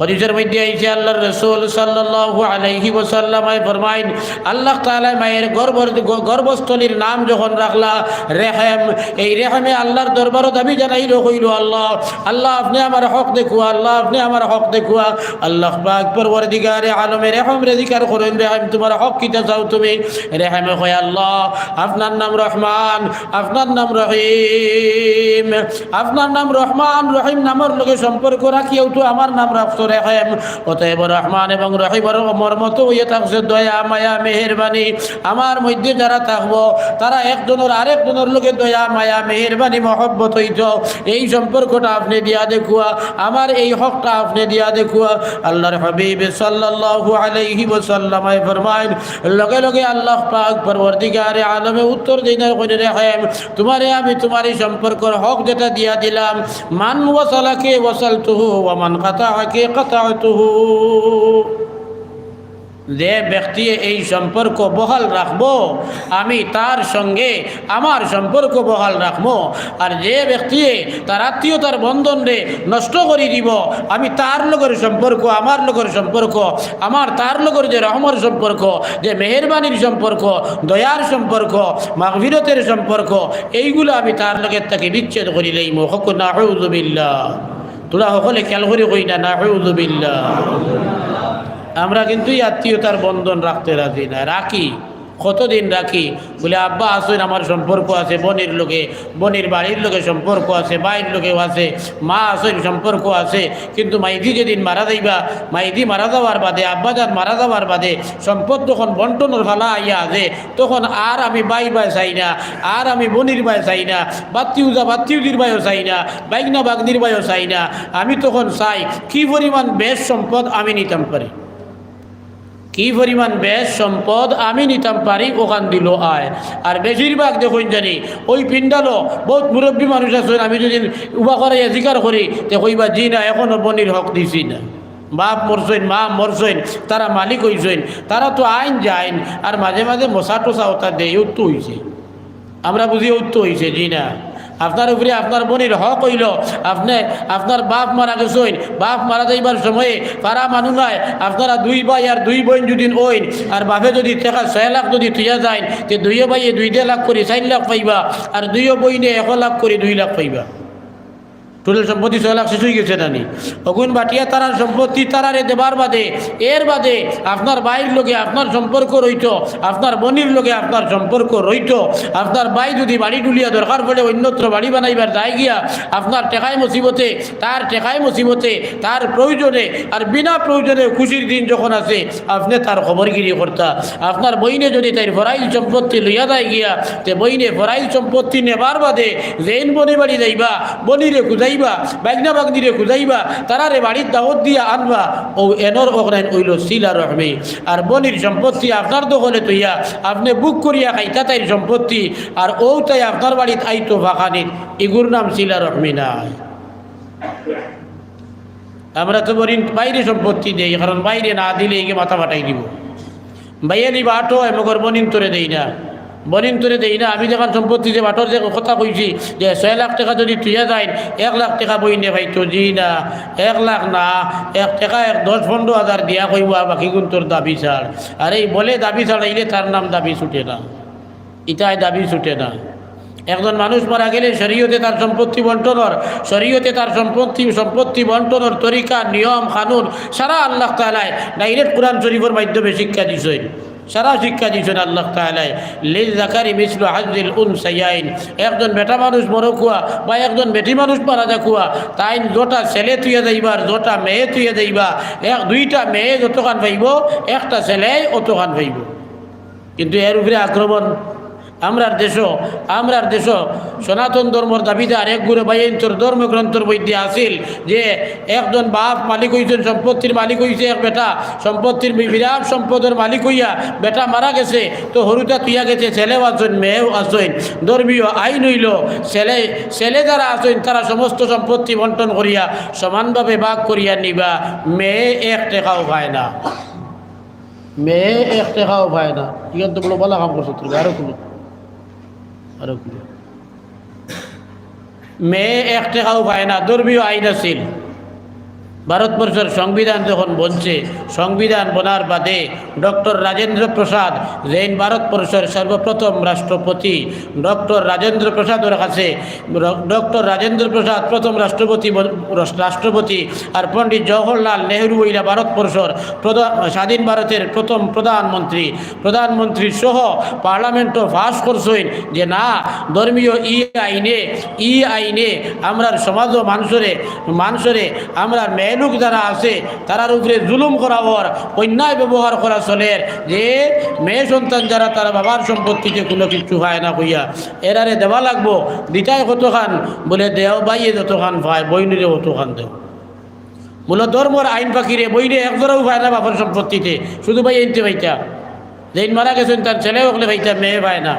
A: হাদিসের মধ্যে আইছে আল্লাহর রাসূল সাল্লাল্লাহু আলাইহি ওয়াসাল্লাম ফরমাইন আল্লাহ তাআলা মায়ের গর্ভস্থলীর নাম যখন রাখলা রেহম, এই রেহমে আল্লাহর দরবারে দাবি জানাইল কইল আল্লাহ আল্লাহ আপনি আমার হক দেখুয়া, আল্লাহ আপনি আমার হক দেখুয়া। আল্লাহ পাক পরওয়ারদিগারে আলমে রেহম রে জিকির করেন রেহম তোমার হক কিতা চাও তুমি? রেহমে কয় আল্লাহ আপনার নাম রহমান, আপনার নাম রহিম, আপনার নাম রহমান রহিম নামের লগে সম্পর্ক রাখিও তো আমার নাম রাখছো রেহেম। অতএব রহমান এবং রহিমের মর্মত হইয়া থাকছে দয়া মায়া মেহেরবানি। আমার মধ্যে যারা থাকবো তারা একজনের আরেকজনের লোকে দয়া মায়া মেহেরবানি মহব্বত হইত, এই সম্পর্কটা আপনি দিয়া দেখুয়া, আমার এই হকটা আপনি দিয়া দেখুয়া। আল্লাহর হাবিব সাল্লাল্লাহু আলাইহি ওয়াসাল্লাম ফরমায়েন লগে লগে আল্লাহ পাক পরওয়ারদিগারে আলমে উত্তর দিন কইরে রেহেম তোমারে আমি তোমার এই সম্পর্কের হক যেটা দিয়া দিলাম, মান ওয়াসালাকে ওয়াসালতুহু ওয়া মান কাতাআকে কাতাতুহু। যে ব্যক্তি এই সম্পর্ক বহাল রাখবো আমি তার সঙ্গে আমার সম্পর্ক বহাল রাখবো, আর যে ব্যক্তি তার আত্মীয়তার বন্ধন রে নষ্ট করে দিব আমি তার লগের সম্পর্ক আমার লগের সম্পর্ক আমার তার লগের যে রহমর সম্পর্ক, যে মেহেরবানির সম্পর্ক, দয়ার সম্পর্ক, মাগফিরতের সম্পর্ক, এইগুলো আমি তার লগের তাকে বিচ্ছেদ করি লইম। হক নাউযু বিল্লাহ। তোরা সকলে খেয়াল করে কই না নাউযু বিল্লাহ। আমরা কিন্তু আত্মীয়তার বন্ধন রাখতে রাজি না, রাখি কতদিন রাখি বলে আব্বা আসেন আমার সম্পর্ক আছে বোনের লোকে, বোনের বাড়ির লোকে সম্পর্ক আছে, বাইরের লোকেও আছে, মা আসেন সম্পর্ক আছে, কিন্তু মাইদি যেদিন মারা যাইবা মাইদি মারা যাওয়ার বাদে আব্বাজান মারা যাওয়ার বাদে সম্পদ যখন বন্টনের ফালা আইয়া আছে তখন আর আমি বাই চাই না, আর আমি বোনের বাই চাই না, বাত্তিউজির বাইও চাই না, বাইগনা বাগনির বাইও চাই না। আমি তখন চাই কি পরিমাণ বেশ সম্পদ আমি নিতাম পারি, কি পরিমাণ বেশ সম্পদ আমি নিতাম পারি ওখান দিল আয়। আর বেশিরভাগ দেখুন জানি ওই পিন্ডালো বহুত মুরব্বী মানুষ আছেন, আমি যদি উবা করাইয়া জিকার করি তে কইবা জি না এখনও বনির হক দিছি না, বাপ মরছেন মা মরছেন তারা মালিক হইছেন, তারা তো আইন যাইন আর মাঝে মাঝে মশা টোসা ওটা দেয় উত্তর হয়েছে, আমরা বুঝি উত্তর হয়েছে জি না। আপনার উপরে আপনার বোনের হক হইল, আপনি আপনার বাপ মারা গেছেন, বাপ মারা যাইবার সময়ে পারা মানুষ নয় আপনারা দুই ভাই আর দুই বোন যদি ওইন আর বাপে যদি টাকা 6 লাখ যদি তুইয়া যায় তে 2 ভাইয়ে 2.5 লাখ করে 4 লাখ পাইবা, আর 2 বইনে 1 লাখ করে 2 লাখ পাইবা। টোটাল সম্পত্তি 6 লাখ শেষ হয়ে গেছে নানি। অগুন বাটিয়া তারার সম্পত্তি তারারে দেবার বাদে এর বাদে আপনার বাইর লোকে আপনার সম্পর্ক রইত, আপনার বোনের লোকে আপনার সম্পর্ক রইত। আপনার বাই যদি বাড়ি টুলিয়া দরকার পড়ে অন্যত্র বাড়ি বানাইবার যায় গিয়া আপনার টেকায় মুসিবতে তার প্রয়োজনে আর বিনা প্রয়োজনে খুশির দিন যখন আছে আপনি তার খবরগিরি করতা। আপনার বইনে যদি তাই ফরাইল সম্পত্তি লইয়া যায় গিয়া তে বইনে ফরাইল সম্পত্তি নেবার বাদে জেন বনে বাড়ি যাইবা, বনিরে খুঁজাইবা, বাইগনা বাগনিরে খুঁজাইবা, তারারে বাড়ির দাওয়াত দিয়া আনবা, ও এনর অগ্রাইন হইল সিলা রহমি। আর বনির সম্পত্তি আপনার দখলে তৈয়া আপনি বুক করিয়া খাইতা তাই সম্পত্তি, আর ও তাই আপনার বাড়িতে আইতো ফাঁকানিত, এগুর নাম সিলা রহমি নাই। আমরা তো বলি বাইরে সম্পত্তি দেই, কারণ বাইরে না দিলে একে মাথা ফাটাই দিব, বাইরে নিবা আটো এমগর বনিন তোরে দেই না, বনিন তোরে দেই না। আমি যখন সম্পত্তি যে বাটর যে কথা কইছি যে 6 লাখ টাকা যদি তুইয়া যায় 1 লাখ টাকা বই নে ভাইতো জি না, 1 লাখ না 1 টাকা 10-15 হাজার দিয়া কইব, আর বাকি গুণ তোর দাবি ছাড়। আর এই বলে দাবি ছাড়াইলে তার নাম দাবি ছুটে না, ইটাই দাবি ছুটে না। একজন মানুষ মারা গেলে শরীয়তে তার সম্পত্তি বন্টনের, শরীয়তে তার সম্পত্তি বন্টনের তরিকা নিয়ম কানুন সারা আল্লাহ তাআলা ডাইরেক্ট কোরআন শরীফের মাধ্যমে শিক্ষা দিছেন। সারা শিক্ষা দিয়েছেন আল্লাহ তাআলা, লিল যাকারি মিসলু হাজ্জিল উনসায়াইন। একজন বেটা মানুষ মরকুয়া বা একজন বেটি মানুষ মারা যাকুয়া, তাই যটা ছেলে তুইয়া যাইবার, যটা মেয়ে তুইয়া যাইবা, দুইটা মেয়ে যতখান পাইব, একটা ছেলে অতখান পাইব। কিন্তু এর উপরে আক্রমণ আমরার দেশ সনাতন ধর্মর দাবিদার এক গুরু বাইন্তর ধর্মগ্রন্থর বৈদ্যে আসিল যে একজন বাপ মালিক হইছেন, সম্পত্তির মালিক হইছে এক বেটা, সম্পত্তির বিরাট সম্পদের মালিক হইয়া বেটা মারা গেছে, তো হরুটা তুইয়া গেছে, ছেলেও আসেন মেয়েও আসেন। ধর্মীয় আইন হইল ছেলে যারা আসেন তারা সমস্ত সম্পত্তি বন্টন করিয়া সমানভাবে ভাগ করিয়া নিবা, মেয়ে এক টাকাও পায় না, মেয়ে এক টাকাও পায় না। ঠিক তো বলো বলা কাম করছো তুমি, আরো মেয়ে এক টাকাও পায় না। ধর্মীয় আইন আছিল। ভারতবর্ষের সংবিধান যখন বনছে, সংবিধান বনার বাদে ডক্টর রাজেন্দ্র প্রসাদ, জৈন ভারতবর্ষের সর্বপ্রথম রাষ্ট্রপতি, ডক্টর রাজেন্দ্র প্রসাদের কাছে ডক্টর রাজেন্দ্র প্রসাদ প্রথম রাষ্ট্রপতি আর পণ্ডিত জওহরলাল নেহরু হইলা ভারতবর্ষের স্বাধীন ভারতের প্রথম প্রধানমন্ত্রী সহ পার্লামেন্টও পাস করছেন যে না, ধর্মীয় ই আইনে আমরার সমাজ ও মানুষরে আমরা মেয়েলুক যারা আছে তারার উপরে জুলুম করা হওয়ার, অন্যায় ব্যবহার করা চলে, যে মেয়ে সন্তান যারা তারা বাবার সম্পত্তিতে কোনো কিছু হয় না কইয়া এরারে দেওয়া লাগবো, দিটাই কতখান বলে দেও, বাইয়ে যতখান পায় বইনিরে অতখান দেও। বলে ধর্মর আইন পাখিরে বইনে একজোড়াও পায় না বাবার সম্পত্তিতে, শুধু ভাই এনতে ভাইটা যেদিন মারা গেছেন তার ছেলে হকলে ভাইটা মেয়ে পায় না।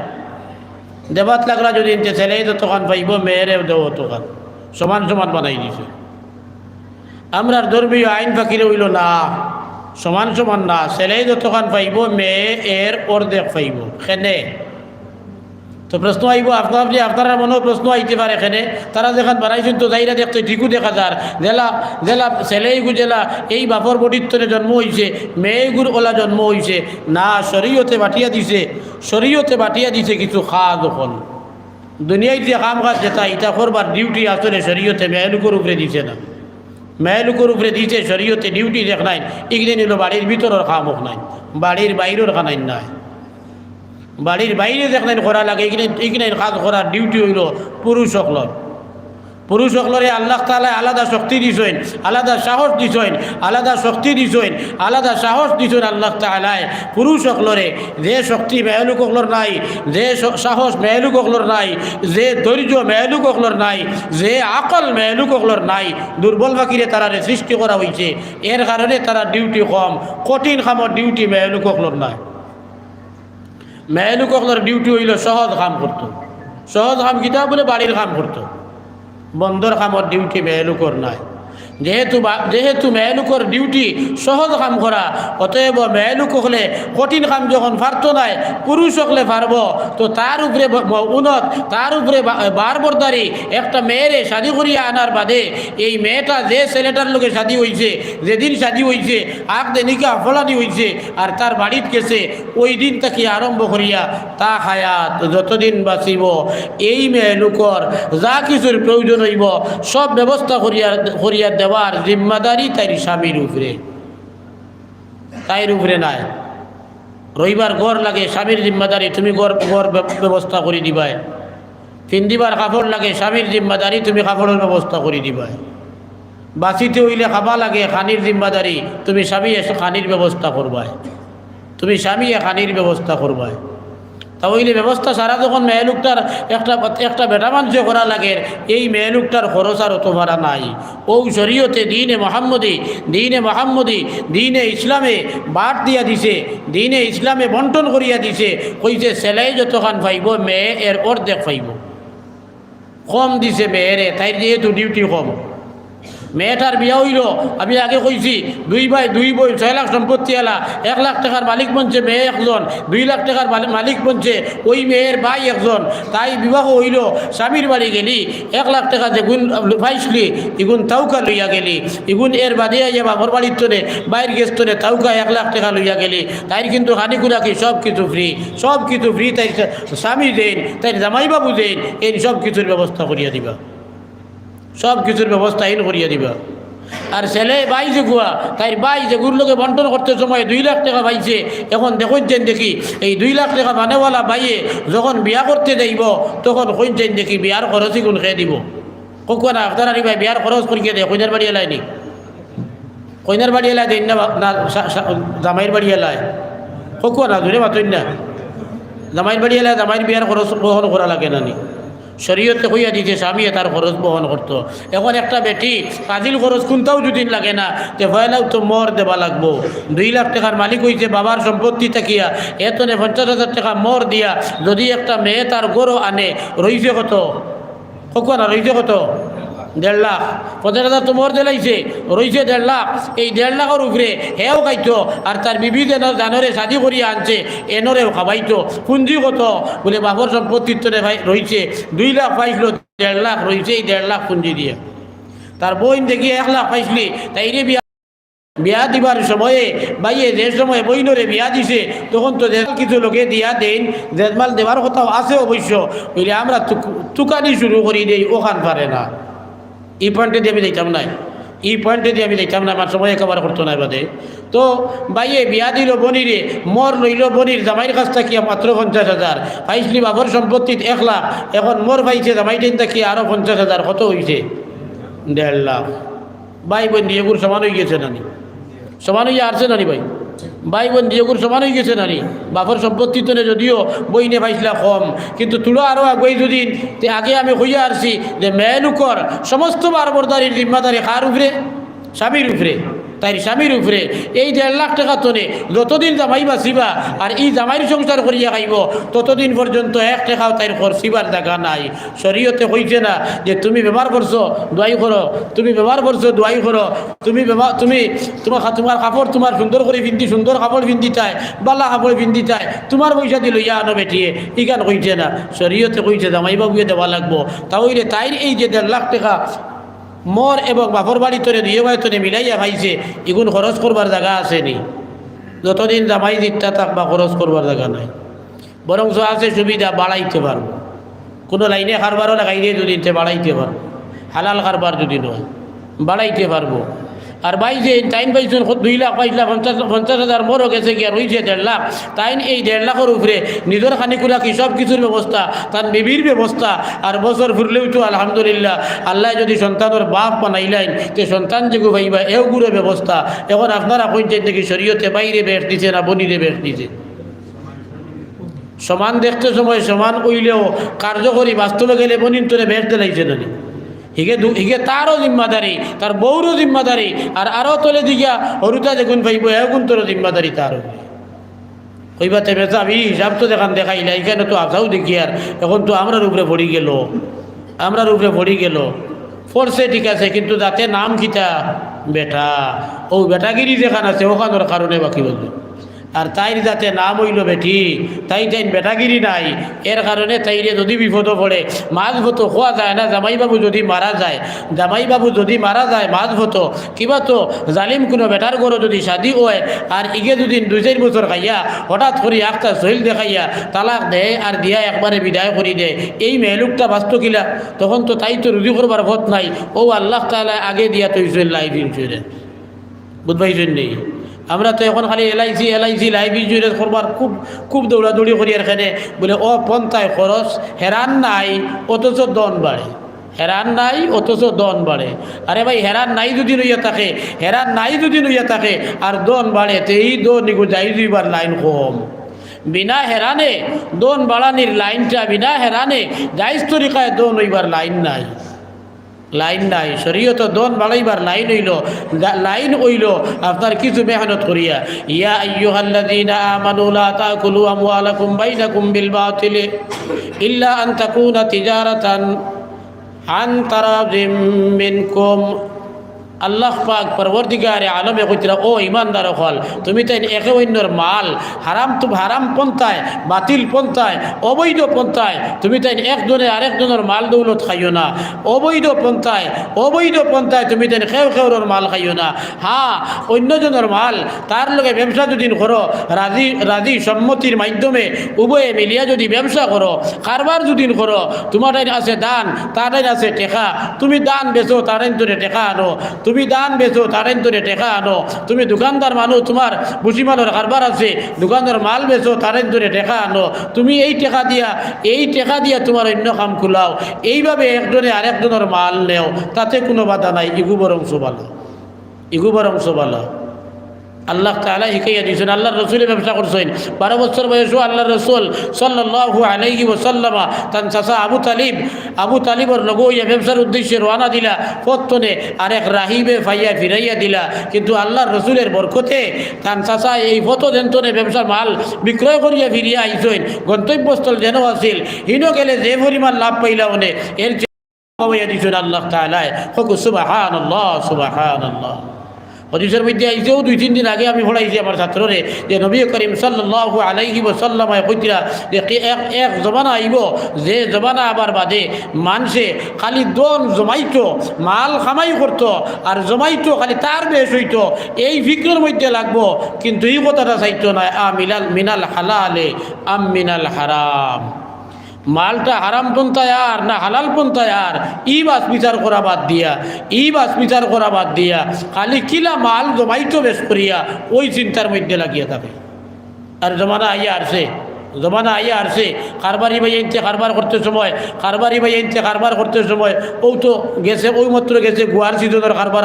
A: দেবাত লাগলা যদি এনতে ছেলে যতখান পাইব, মেয়েরেও দেও অতখান, সমান সমান বানাই দিছে। আমরার ধর্মীয় আইন পাখিরে হইল না, সমান সমান না, ছেলে যতখান পাইব মেয়ে এর অর্ধেক পাইব। খেনে তো প্রশ্ন আইব আপনারা মনেও প্রশ্ন আইতে পারে, এখানে তারা যেখান বানাইছেন তো যাইরা দেখতে ঠিকও দেখা যার জেলা ছেলেগুলো জেলা এই বাপর বটিত্তরে জন্ম হয়েছে, মেয়েগুর ওলা জন্ম হয়েছে না, শরীয়তে বাটিয়া দিছে কিছু খাদ হল দুনিয়ায় যে কাম কাজ যেটা ইটা করবার ডিউটি আসলে শরীয়তে মেয়েলুকের উপরে দিছে না, মেয়েলুকের উপরে দিছে শরীয়তে ডিউটি দেখ নাই। এগুলো নিল বাড়ির ভিতরের কাম হোক নাই, বাড়ির বাইরের খানাই নাই, বাড়ির বাইরে দেখলেন করা লাগে, এখানে কাজ করার ডিউটি হইল পুরুষ সকলরে আল্লাহ তাআলা আলাদা শক্তি দিছেন, আলাদা সাহস দিছেন, আলাদা শক্তি দিছেন, আলাদা সাহস দিছেন আল্লাহ তাআলা পুরুষ সকলরে। যে শক্তি মেয়েলুক সকলর নাই, যে সাহস মেয়েলুক সকলর নাই, যে ধৈর্য মেয়েলুক সকলর নাই, যে আকল মেয়েলুক সকলর নাই, দুর্বল বাকিরে তারা সৃষ্টি করা হয়েছে। এর কারণে তারা ডিউটি কম, কঠিন কামর ডিউটি মেয়েলুক সকলর নাই। মেয়েলুক সকলর ডিউটি হইল সহজ কাম করতো, সহজ কাম কিতা বলে বাড়ির কাম করতো, বন্দর কামর ডিউটি মেয়েলুকর নাই। যেহেতু মেয়েলুকর ডিউটি সহজ কাম করা, অতএব মেয়েলুক হলে কঠিন কাম যখন পারত নাই, পুরুষ হলে পারব, তো তার উপরে তার উপরে বারবরদারি একটা মেয়েরে শাদি করিয়া আনার বাদে এই মেয়েটা যে ছেলেটার লোকে শাদি হয়েছে, যেদিন শাদি হয়েছে আগ দিনিকা ফলানি হয়েছে আর তার বাড়িত গেছে, ওই দিন তাকে আরম্ভ করিয়া তা হায়াত যতদিন বাঁচিব এই মেয়েলুকর যা কিছুর প্রয়োজন হইব সব ব্যবস্থা করিয়া দেওয়ার জিম্মাদারি তাই স্বামীর উপরে, তাইর উপরে নাই। রবিবার ঘর লাগে স্বামীর জিম্মাদারি, তুমি ঘর ব্যবস্থা করে দিবাই। পিন্দিবার কাপড় লাগে স্বামীর জিম্মাদারি, তুমি কাপড়ের ব্যবস্থা করে দিবাই। বাঁচিতে হইলে খাবা লাগে খানির জিম্মাদারি, তুমি স্বামী এসে খানির ব্যবস্থা করবাই, তুমি স্বামী খানির ব্যবস্থা করবাই। তা ওইলে ব্যবস্থা সারা যখন মেয়েলুকটার একটা বেটা মানুষে করা লাগে, এই মেয়েলুকটার খরচ আর অত ভাড়া নাই। ও শরীয়তে দিনে মোহাম্মদী দিনে ইসলামে বাদ দিয়া দিছে, দিনে ইসলামে বন্টন করিয়া দিছে। কইছে ছেলে যতখান পাইব মেয়ে এর অর্ধেক পাইব, কম দিছে মেয়েরে, তাই যেহেতু ডিউটি কম। মেয়েটার বিয়া হইল, আমি আগে কইছি 2 ভাই 2 বোন, 6 লাখ সম্পত্তি এলা, 1 লাখ টাকার মালিক বনছে মেয়ে একজন, 2 লাখ টাকার মালিক বনছে ওই মেয়ের ভাই একজন। তাই বিবাহ হইল, স্বামীর বাড়ি গেলি 1 লাখ টাকা যে গুণ পাইছলি এগুন তাউকা লইয়া গেলি, এগুন এর বাদে যে বাপর বাড়ির তোনে বাইর গেছ তোনে তাউকা 1 লাখ টাকা লইয়া গেলি। তাই কিন্তু হানিকুরাকি সব কিছু ফ্রি, তাই স্বামী দেন, তাই জামাইবাবু দেন, এই সব কিছুর ব্যবস্থা করিয়া দিবা, সব কিছুর ব্যবস্থা করিয়া দিবা। আর ছেলে বাই যে গুয়া তাই বাই যে গুর লোকে বন্টন করতে সময় 2 লাখ টাকা পাইছে। এখন দেখুন দেখি এই 2 লাখ টাকা মানেওয়ালা বাইয়ে যখন বিয়া করতে যাইব তখন কইছেন দেখি বিয়ার খরচই কোন খেয়ে দিব। কোকুয়া না আপনার আনি ভাই বিয়ার খরচ করিয়ে দেয় কইনার বাড়ি এলাইনি, কইনার বাড়ি এলাই দেন না জামাইয়ের বাড়ি এলায়। কোকুয়া না ধরে মাতুন না জামাইয়ের বাড়ি এলায় জামাইয়ের বিয়ার খরচ বহন করা লাগে না নি। শরীয়তে কইয়া দিতে স্বামী তার খরচ বহন করতো। এখন একটা বেটি কাজিল খরচ কোনটাও যদি লাগে না তে ভয়লাও তো মর দেবা লাগবো। 2 লাখ টাকার মালিক হইছে বাবার সম্পত্তি থাকিয়া এতনে 50,000 টাকা মর দিয়া যদি একটা মেয়ে তার গরু আনে রইছে কত? কোকুয়া না রইছে কত? 1.5 লাখ। 50,000 তো মর দিলাইছে রইছে 1.5 লাখ। এই 1.5 লাখের উপরে হেও খাইতো আর তার বিবি যেন জানরে শাদি করিয়া আনছে এনরেও খাবাইতো। পুঞ্জি কত? বলে বাপর সম্পত্তির তো রইছে 2 লাখ পাইছিল 1.5 লাখ রইছে এই 1.5 লাখ পুঞ্জি দিয়ে। তার বোন দেখি 1 লাখ পাইছলি তাইরে বিয়া দিবার সময়ে বাইয়ে যে সময় বইনরে বিয়া দিছে তখন তো কিছু লোকে দিয়া দেন জেজমাল দেবার কথাও আছে অবশ্য। বলে আমরা তুকানি শুরু করি দেই ওখান পারে না। এই পয়েন্টে দিয়ে আমি দেখতাম নাই, এই পয়েন্টে দিয়ে আমি দেখতাম না, আমার সময় একেবারে করতো না বাদে। তো বাইয়ে বিয়া দিল বনিরে মর লইল বনির জামাইয়ের কাছ থাকিয়া মাত্র 50,000 পাইছলি বাবর সম্পত্তিত 1 লাখ। এখন মর পাইছে জামাই টেন থাকিয়া আরও 50,000 কত হয়েছে? 1.5 লাখ। ভাই বোন দিয়েগুর সমান হয়ে গেছে নানি, সমান হইয়া আসছে নানি ভাই ভাই বোন দিয়েগুর সমান হয়ে গেছে নানি। বাপর সম্পত্তি তো যদিও বইনে পাইছিলা কম কিন্তু তুলো আরও আগুয়াই যদি আগে আমি হইয়া আসছি যে মেয়ে লোকর সমস্ত বারবরদারির জিম্মাদারি কার উপরে? স্বামীর উপরে। তাই স্বামীর উপরে এই 1.5 লাখ টাকা তোনে যতদিন জামাই বাঁচিবা আর এই জামাইয়ের সংসার করিয়া খাইব ততদিন পর্যন্ত 1 টাকাও তাই খরচিবার জায়গা নাই। শরীয়তে কইছে না যে তুমি ব্যবহার করছো দোয়াই করো, তুমি ব্যবহার করছো দোয়াই করো, তুমি তোমার কাপড় তোমার সুন্দর করে পিন্ধি সুন্দর কাপড় পিন্ধি চায় বালা কাপড় পিন্ধি চায় তোমার পয়সা দিল ইয়া আনো বেটিয়ে ইকান কইছে না। শরীয়তে কইছে জামাই বাবুয়ে দেওয়া লাগবো। তাহলে তাইর এই যে 1.5 লাখ টাকা মর এবং বাপর বাড়ি তোরে দুয়ে বাড়ি তোরে মিলাইয়া ভাইছে এগুন খরচ করবার জায়গা আসেনি। যতদিন জামাই দিকটা থাক বা খরচ করবার জায়গা নাই, বরং আছে সুবিধা বাড়াইতে পারবো। কোনো লাইনে কারবারও লাগাই দিয়ে যদি বাড়াইতে পারবো, হালাল কারবার যদি নয় বাড়াইতে পারবো। আর ভাই যে টাইম পাইছেন 2 লাখ 5 লাখ 50,000 মরও গেছে গিয়া রয়েছে 1.5 লাখ। তাই এই 1.5 লাখের উপরে নিজের খানিকুলা কি সব কিছুর ব্যবস্থা, তার বেবির ব্যবস্থা। আর বছর ফুরলেও তো আলহামদুলিল্লাহ আল্লাহ যদি সন্তানের বাপ বানাইলেন তো সন্তান যেগু ভাইবা এও গুড়ে ব্যবস্থা। এখন আপনারা কইছেন দেখি শরীয়তে বাইরে বেশ দিছে না বনিরে বেশ দিছে? সমান দেখতে সময় সমান কইলেও কার্যকরী বাস্তবে গেলে বনিন তোরে বেশ দিলাইছে না হিগে তারও জিম্মাদারি তার বউরও জিম্মাদারি আর আরও তলে দিঘা হরুতা দেখুন ভাইব এখন তোর জিম্মাদারি তারও কইবাতে বেচাবি হিসাব তো দেখাইলা এখানে তো আসাও দেখি আর এখন তো আমরার উপরে পড়ি গেল ফোরসে ঠিক আছে কিন্তু যাতে নাম কিতা বেটা ও বেটাগিরি যেখান আছে ওখানোর কারণে বাকি বলবে। আর তাইর যাতে নাম হইল বেটি তাই বেটাগিরি নাই এর কারণে তাইরে যদি বিপদ পড়ে মাছ ভতো খোয়া যায় না। জামাইবাবু যদি মারা যায় মাছ ভতো কিবা তো জালিম কোনো বেটার গরো যদি শাদি হয় আর ইগে যদি 2-4 বছর খাইয়া হঠাৎ করে একটা শৈল দেখাইয়া তালাক দেয় আর দিয়া একবারে বিদায় করি দেয় এই মেয়েলুকটা বাস্তু কিলা তখন তো তাই তো রুজি করবার ভোট নাই। ও আল্লাহ তাআলা আগে দিয়া তৈরি লাইফ ইন্স্যুরেন্স বুঝবাইছেন নেই। আমরা তো এখন খালি এলআইসি লাইফ ইন্স্যুরেন্স করবার খুব দৌড়াদৌড়ি করি এখানে বলে ও পন্থায় খরচ হেরান নাই অথচ দন বাড়ে, হেরান নাই অথচ দন বাড়ে। আরে ভাই হেরান নাই যদি নইয়া থাকে আর দন বাড়ে তো এই দন নিগো যাই দুইবার লাইন কম। বিনা হেরানে দন বাড়ানির লাইনটা বিনা হেরানে জায়েজ তরিকায় দন হইবার লাইন নাই। শরীয়ত দন বাড়াইবার লাইন হইল আপনার কিছু মেহনত করিয়া ইয়া আইয়ুহাল্লাযীনা আমানু লা তাকুলু আমওয়ালাকুম বাইনাকুম বিল বাতিল ইল্লা আন তাকুনা তিজারাতান আন তারাদিম মিনকুম। আল্লাহ পাক পরবর্তীকারে আলমে কইতরা ও ইমানদার হল তুমি তাই একে অন্যর মাল হারাম পন্থায় বাতিল পন্থায় অবৈধ পন্থায় তুমি তাই একজনে আরেকজনের মাল দৌলত খাইও না। অবৈধ পন্থায় তুমি তাই খেউর মাল খাইও না। হ্যাঁ অন্যজনের মাল তার লগে ব্যবসা যদি করো রাজি সম্মতির মাধ্যমে উভয়ে মিলিয়া যদি ব্যবসা করো কারবার যদি করো তোমার আছে দান তার আছে টেকা তুমি দান বেচো তার তোরে টেকা আনো তুমি দান বেচো তারেন তোরে টেকা আনো, তুমি দোকানদার মানুষ তোমার বুঝি মালের কারবার আছে দোকানদার মাল বেচো তারেন তোরে টেকা আনো, তুমি এই টেকা দিয়া তোমার অন্য কাম খুলাও, এইভাবে একজনে আরেকজনের মাল নেও, তাতে কোনো বাধা নাই। ইগু বরং সোবালা আল্লাহ তাআলা শিখাইয়া দিয়েছেন। আল্লাহর রসুলে ব্যবসা করছেন 12 বছর বয়সও আল্লাহর রসুল সাল্লাল্লাহু আলাইহি ওয়াসাল্লামা তান চাচা আবু তালিবর লগইয়া ব্যবসার উদ্দেশ্যে রওনা দিলা, পথনে আরেক রাহিবে ফাইয়া ফিরাইয়া দিলা, কিন্তু আল্লাহর রসুলের বরকতে তান চাচা এই পথ দেন্তনে ব্যবসার মাল বিক্রয় করিয়া ফিরিয়া আইসেন। গন্তব্যস্থল যেন আছিল হিন গেলে যে পরিমাণ লাভ পাইলা মনে এর দিয়েছেন আল্লাহ তাআলা। সুবহানাল্লাহ সুবহানাল্লাহ। হদিসের মধ্যে আইসেও 2-3 দিন আগে আমি পড়াইছি আমার ছাত্ররে যে নবী করিম সাল্লাল্লাহু আলাইহি ওয়াসাল্লাম কইরা যে এক জমানা আইব যে জমানা আবার বাদে মানুষে খালি দন জমাইতো মাল কামাই করতো আর জমাইতো খালি তার বেশ হইতো, এই ফিক্রের মধ্যে লাগবো, কিন্তু এই কথাটা চাইতো না মিনাল হালালে আম মিনাল হারাম, মালটা হারাম পন্থায় আর না হালাল পন্থায় আর ই বাস বিচার করা বাদ দিয়া খালি কিলা মাল জমাইতো বেশ করিয়া ওই চিন্তার মধ্যে লাগিয়ে থাকে। আর জমানা আইয়া আসছে কারবারি ভাই আনতে কারবার করতে সময় ও তো গেছে ওই মাত্র গেছে গুয়ার সিজনের কারবার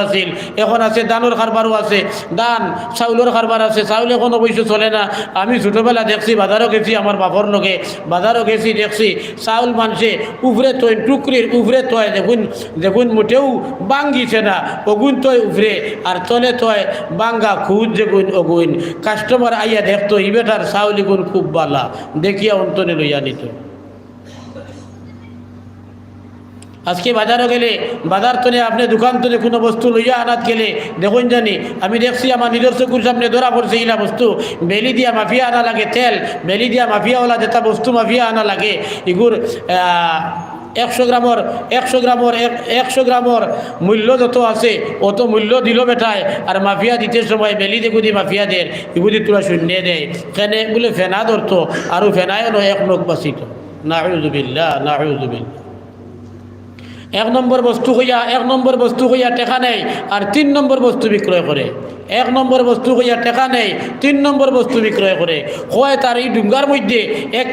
A: আছিল, এখন আছে দানোর কারবারও আছে, দান চাউলের কারবার আছে, চাউল এখন অবশ্য চলে না। আমি ছোটোবেলা দেখছি বাজারও গেছি আমার বাপর লগে, বাজারও গেছি দেখছি চাউল মানুষে উফরে তৈ টুকরির উফরে তয় দেখুন মোটেও বাঙ্গিছে না, অগুন তয় উফরে আর তলে তয় বাঙ্গা খুঁজ যেগুন অগুন, কাস্টমার আইয়া দেখতো বেটার চাউলি গুণ খুব বালা, দেখিয়া অন্তনে লইয়া নিত। আজকে বাজারও গেলে বাজার তনে আপনি দোকান তনে কোনো বস্তু লইয়া আনাত গেলে দেখুন জানি আমি দেখছি আমার নিজের চকুর সামনে ধরা পড়ছে ইলা বস্তু বেলি দিয়া মাফিয়া আনা লাগে, তেল বেলি দিয়া মাফিয়াওয়ালা যেটা বস্তু মাফিয়া আনা লাগে এগুর 100 গ্রামর মূল্য যত আছে অত মূল্য দিল বেটায়, আর মাফিয়া দিতে সময় বেলি দেখুদি মাফিয়া দেয় এগুদি তোরা শূন্য দেয় ফেনে বলে ফেনা ধরতো আর ফেনায় নয় এক লোক বাঁচিত। নাউযুবিল্লাহ। 1 নম্বর বস্তু হইয়া টেকা নেই আর 3 নম্বর বস্তু বিক্রয় করে, 1 নম্বর বস্তু হইয়া টেকা নেই 3 নম্বর বস্তু বিক্রয় করে। হয় তার এই ডুঙ্গার মধ্যে 1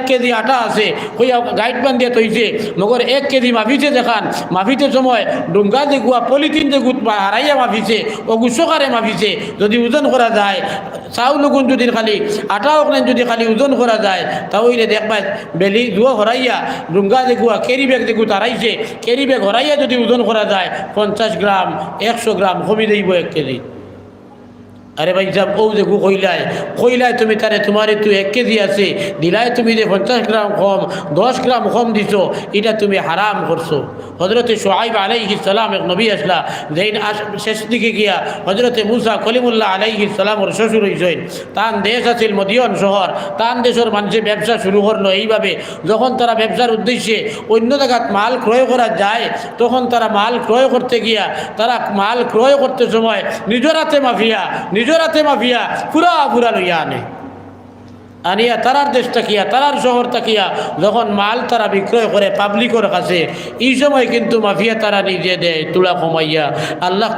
A: কেজি আটা আছে হইয়া গাইড বান্ধিয়া তৈছে, মগর 1 কেজি মাফিছে দেখান, মাফিতে সময় ডুঙ্গা দেখুয়া পলিথিন দেখুত হারাইয়া মাফিছে ও গুসকারে মাফিছে, যদি ওজন করা যায় চাউল গুণ যদি খালি আটা ওখানে যদি খালি ওজন করা যায় তাহলে দেখবা বেলি দুয়া হরাইয়া ডুঙ্গা দেখুয়া কেরি ব্যাগ দেখু তারাইছে, কেরি ব্যাগ হরাইয়া যদি ওজন করা যায় 50 গ্রাম 100 গ্রাম কমি দেব 1 কেজি। আরে ভাই সাহেব ও দেখো কইলায় তুমি তারে তোমার তো 1 কেজি আছে দিলাই তুমি যে 50 গ্রাম কম 10 গ্রাম কম দিছো, এটা তুমি হারাম করছো। হজরতে শুআইব আলাইহিস সালাম এক নবী আসলা, যেই শেষ দিকে গিয়া হজরতে মুসা কলিমুল্লাহ আলাইহিস সালামর শ্বশুর হইছেন, তান দেশ আছিল মদিয়ন শহর, তান দেশের মানুষে ব্যবসা শুরু করলো এইভাবে। যখন তারা ব্যবসার উদ্দেশ্যে অন্য জায়গায় মাল ক্রয় করা যায় তখন তারা মাল ক্রয় করতে গিয়া তারা মাল ক্রয় করতে সময় নিজের হাতে মাফিয়া পুরা লইয়া আনিয়া তারার দেশ তাকিয়া তারার শহর তাকিয়া যখন মাল তারা বিক্রয় করে পাবলিকের কাছে, এই সময় কিন্তু মাফিয়া তারা নিজে দেয় তুলা কমাইয়া। আল্লাহ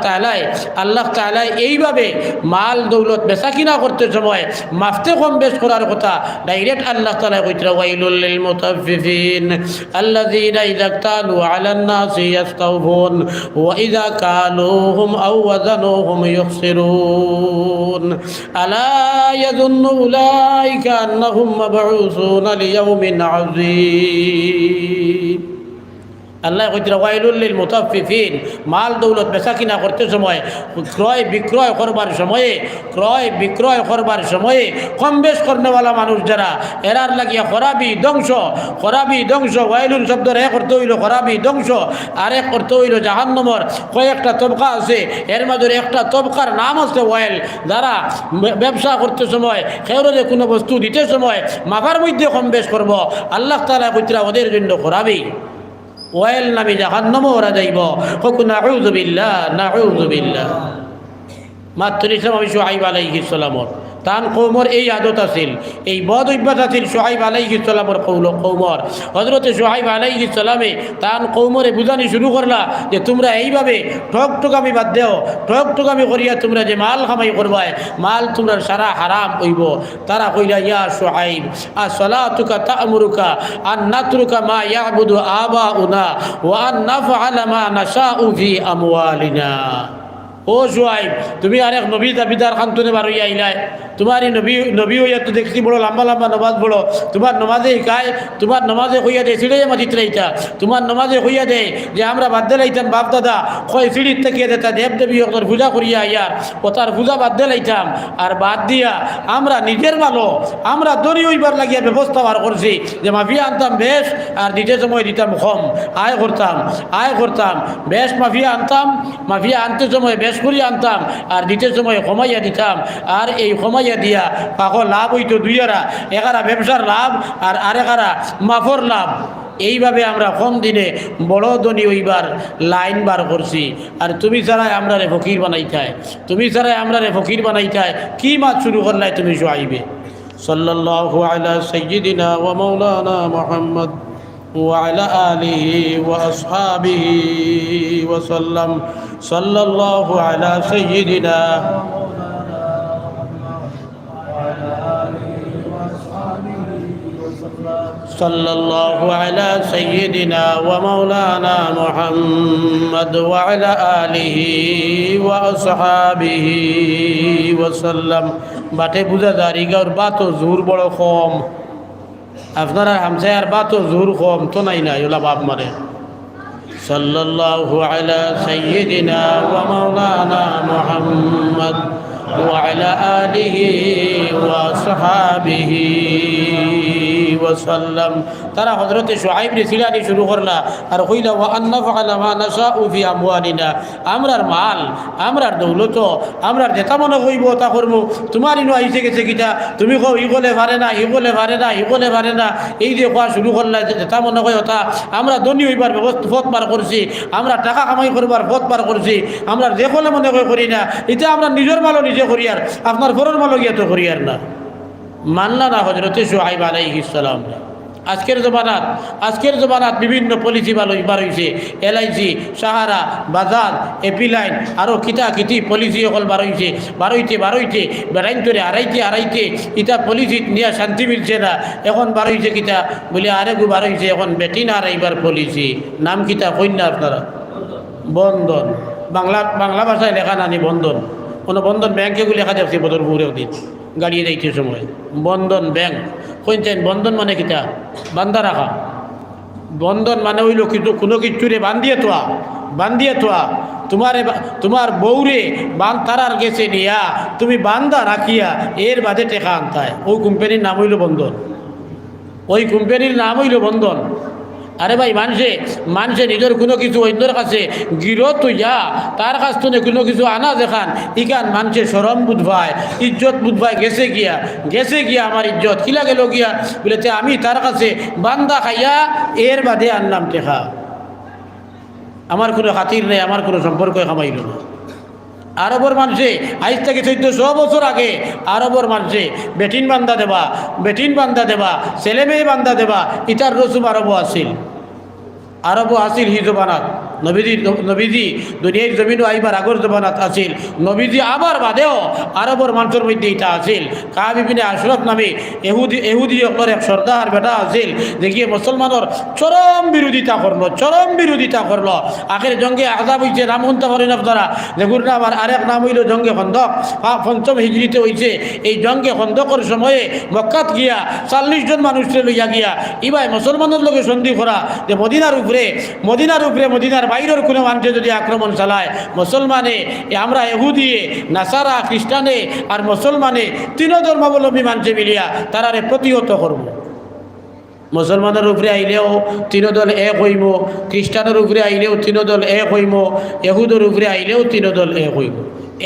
A: তাআলা এইভাবে মাল দৌলত বেচা কিনা করতে সময় মাফতে কম বেশ করার কথা ডাইরেক্ট আল্লাহ তাআলা কইতরা ওয়াইলুল লিল মুতাফফিফিন আল্লাযীনা ইযা কালু আলান নাসি ইস্তাওফুন ওয়া ইযা কালুহুম আও ওয়াজানুহুম ইখসিরুন আলা ইয়াযুন্নু উলাইকা أنهم مبعوثون ليوم عظيم। আল্লাহ কইতরা ওয়াইলুল লিল মুতাফফিফিন, মাল দৌলত বেচা কিনা করতে সময় ক্রয় বিক্রয় করবার সময়ে কম বেশ করনেওয়ালা মানুষ যারা এরার লাগিয়া খরাবি ধ্বংস ওয়াইলুল শব্দের এক অর্থ হইল খরাবি ধ্বংস আর এক অর্থ হইল জাহান্নামের কয়েকটা তবকা আছে, এর মাঝে একটা তবকার নাম আছে ওয়াইল, যারা ব্যবসা করতে সময় খেউরে কোনো বস্তু দিতে সময় মাফার মধ্যে কম বেশ করব, আল্লাহ তাআলা কইতরা ওদের জন্য খরাবি ওয়াইল নামে জাহান্নামে ওরা যাইব। নাউযু বিল্লাহ। মাত্র ইসলাম আমি শুআইব আলাইহিস সালামর তান কৌমর এই আদত আছিল, এই বদ অভ্যাস আছিল সোহাইব আলাইহিস সালামের কৌমর। হজরতে সোহাইব আলাইহিস সালামে তান কৌমরে বুঝানি শুরু করলা যে তোমরা এইভাবে ঠকঠকামি বাদ দেও, ঠকঠকামি করিয়া তোমরা যে মাল কামাই করবায়, মাল তোমরা সারা হারাম হইব। তারা কইলা ইয়া সোহাইব আসসালাতুকা তা'মুরুকা আন নাতরুকা মা ইয়াবুদু আবাউনা ওয়া আন নাফআলা মা নাশাউ ফি আমওয়ালিনা। ও সোহাইব, তুমি আরেক নবী দাবিদার খান্তনে বারই আইলাই, তোমার নবী হইয়া তো দেখছি বড় লম্বা লম্বা নমাজ পড়ো, তোমার নমাজে শিখায়, তোমার নমাজে কইয়া দেয় সিঁড়ে মাটিত লাইতা, তোমার নমাজে কইয়া দেয় যে আমরা বাদ লাইতাম বাপ দাদা কয় সিঁড়ির থেকে দেতা দেব দেবী ওর পূজা করিয়া ইয়ার ও তার পূজা বাদ লাইতাম, আর বাদ দিয়া আমরা নিজের ভালো আমরা দড়ি হইবার লাগিয়া ব্যবস্থা বার করছি যে মাফিয়া আনতাম বেশ আর দিতে সময় দিতাম কম, আয় করতাম বেশ মাফিয়া আনতাম, মাফিয়া আনতে সময় বেশ করিয়া আনতাম আর দিতে সময় কমাইয়া দিতাম, আর এই কমাইয়া দিয়া কাকো লাভ হইতো দুইয়ারা, একারা ব্যবসার লাভ আর আরেকারা মাফর লাভ। এইভাবে আমরা কম দিনে বড় ধনী হইবার লাইন বার করছি। আর তুমি ছাড়াই আমরা রে ফকির বানাইতায়, তুমি ছাড়াই আমরা রে ফকির বানাইতায় কি মাছ শুরু করলাই তুমি সোহাইবে। সাল্লাল্লাহু আলা সাইয়্যিদিনা ওয়া মাওলানা মুহাম্মদ ওয়া আলা আলিহি ওয়া আসহাবিহি ওয়া সাল্লাম। সাল্লাল্লাহু আলা সাইয়্যিদিনা সাল্লাল্লাহু আলা সাইয়্যিদিনা ওয়া মাওলানা মুহাম্মদ ওয়া আলা আলিহি ওয়া আসহাবিহি ওয়া সাল্লাম। বাটে বুঝা দারিগার বাতো জোর বড় কম, আপনারা হামসায়ার বাতো জোর কম তো নাই না ওলা বাপ মারে। সাল্লাল্লাহু আলা সাইয়্যিদিনা ওয়া মাওলানা মুহাম্মদ ওয়া আলা আলিহি ওয়া আসহাবিহি ওয়া সাল্লাম। তারা হযরতে শুআইব রে সিলানি শুরু করলা আর কইলা ওয়া আন্নাফআলা মা নাশাউ ফি আমওয়ালিনা, আমরার মাল আমরার দৌলত আমরার যেটা মনে হইব তা করবো, তোমার ইনো আইসে গেছে কিটা তুমি কও ই বলে পারে না ই বলে পারে না ই বলে পারে না, এই যে কোয়া শুরু করলা যেটা মনে হয় ওটা আমরা ধনী হইবার ব্যবস্থা পথ পার করছি, আমরা টাকা কামাই করবার পথ পার করছি, আমরা যে বলে মনে করি না এটা আমরা নিজের মালও নিজে করি আর আপনার ঘরের মালও গিয়া তো করি আর না। মানলা না হযরতে শুআইব আলাইহিস সালাম। আজকের জমানাত বিভিন্ন পলিসি বার হয়েছে, LIC, সাহারা, বাজাজ, এপিলাইন আরও কিতি পলিসি অকল বারোইতে বেড়াইতে আড়াইতে ইটা পলিসি নিয়ে শান্তি মিলছে না। এখন বারোইছে কিতা বলে আরেকু বারোইছে এখন বেটি না আড়াইবার পলিসি, নাম কিতা কন্যা আপনারা বন্ধন, বাংলা ভাষায় লেখা নানি বন্ধন, কোনো বন্ধন ব্যাংকে লেখা যাচ্ছে বদরপুরের দিন গাড়িয়ে যাইতে সময় বন্ধন ব্যাংক কইছেন। বন্ধন মানে কিতা বান্ধা রাখা, বন্ধন মানে হইল কিন্তু কোনো কিছুরে বান্ধিয়ে তোয়া তোমার বউরে তারার গেছে নিয়া তুমি বান্ধা রাখিয়া এর বাদে টেকা আনতায়, ওই কোম্পানির নাম হইল বন্ধন। আরে ভাই মানুষে নিজের কোনো কিছু অন্যর কাছে গিরত হইয়া তার কাছ থেকে কোনো কিছু আনা দেখান ইকান মানুষের শরম বুধবায় ইজ্জত বুধবায় গেছে গিয়া আমার ইজ্জত কিলা গেল গিয়া বলেতে আমি তার কাছে বান্দা খাইয়া এর বাদে আনলাম টেকা, আমার কোনো খাতির নেই, আমার কোনো সম্পর্ক খামাইল না। আরবর মানুষে আজ থেকে 1400 বছর আগে আরবর মানুষে বেটিন বান্দা দেবা ছেলে মেয়ে বান্দা দেবা ইটার রসুম আরবও আসিল হি জবানাত। নবীজি দুনিয়ার জমিনও আইবার আগর জবানাত আসিল, নবীজি আবার বাদেও আরবর মানুষের মধ্যে এটা আসিল। কাব ইবনে আশরাফ নামে এহুদি অকলের এক সর্দার বেটা আসিল, দেখিয়ে মুসলমানের চরম বিরোধিতা করলো। আখের জঙ্গে আজাব হয়েছে, নাম শুনতে পারেন আপনারা, দেখুন না আমার আরেক নাম হইল জঙ্গে খন্দক, 5ম হিজরিতে হয়েছে। এই জঙ্গে খন্দকের সময়ে মক্কাত গিয়া 40 জন মানুষকে লইয়া গিয়া ইবাই মুসলমানের লোকে সন্ধি করা যে মদিনার উপরে মদিনার বাইরের কোনো মানুষে যদি আক্রমণ চালায় মুসলমানে আমরা ইহুদিয়ে নাসারা খ্রিস্টানে আর মুসলমানে 3 ধর্মাবলম্বী মানুষে মিলিয়া তারারে প্রতিহত করব। মুসলমানের উপরে আইলেও 3 দল এক হইব, খ্রিস্টানের উপরে আইলেও 3 দল এক হইব, ইহুদের উপরে আইলেও 3 দল এক হইব।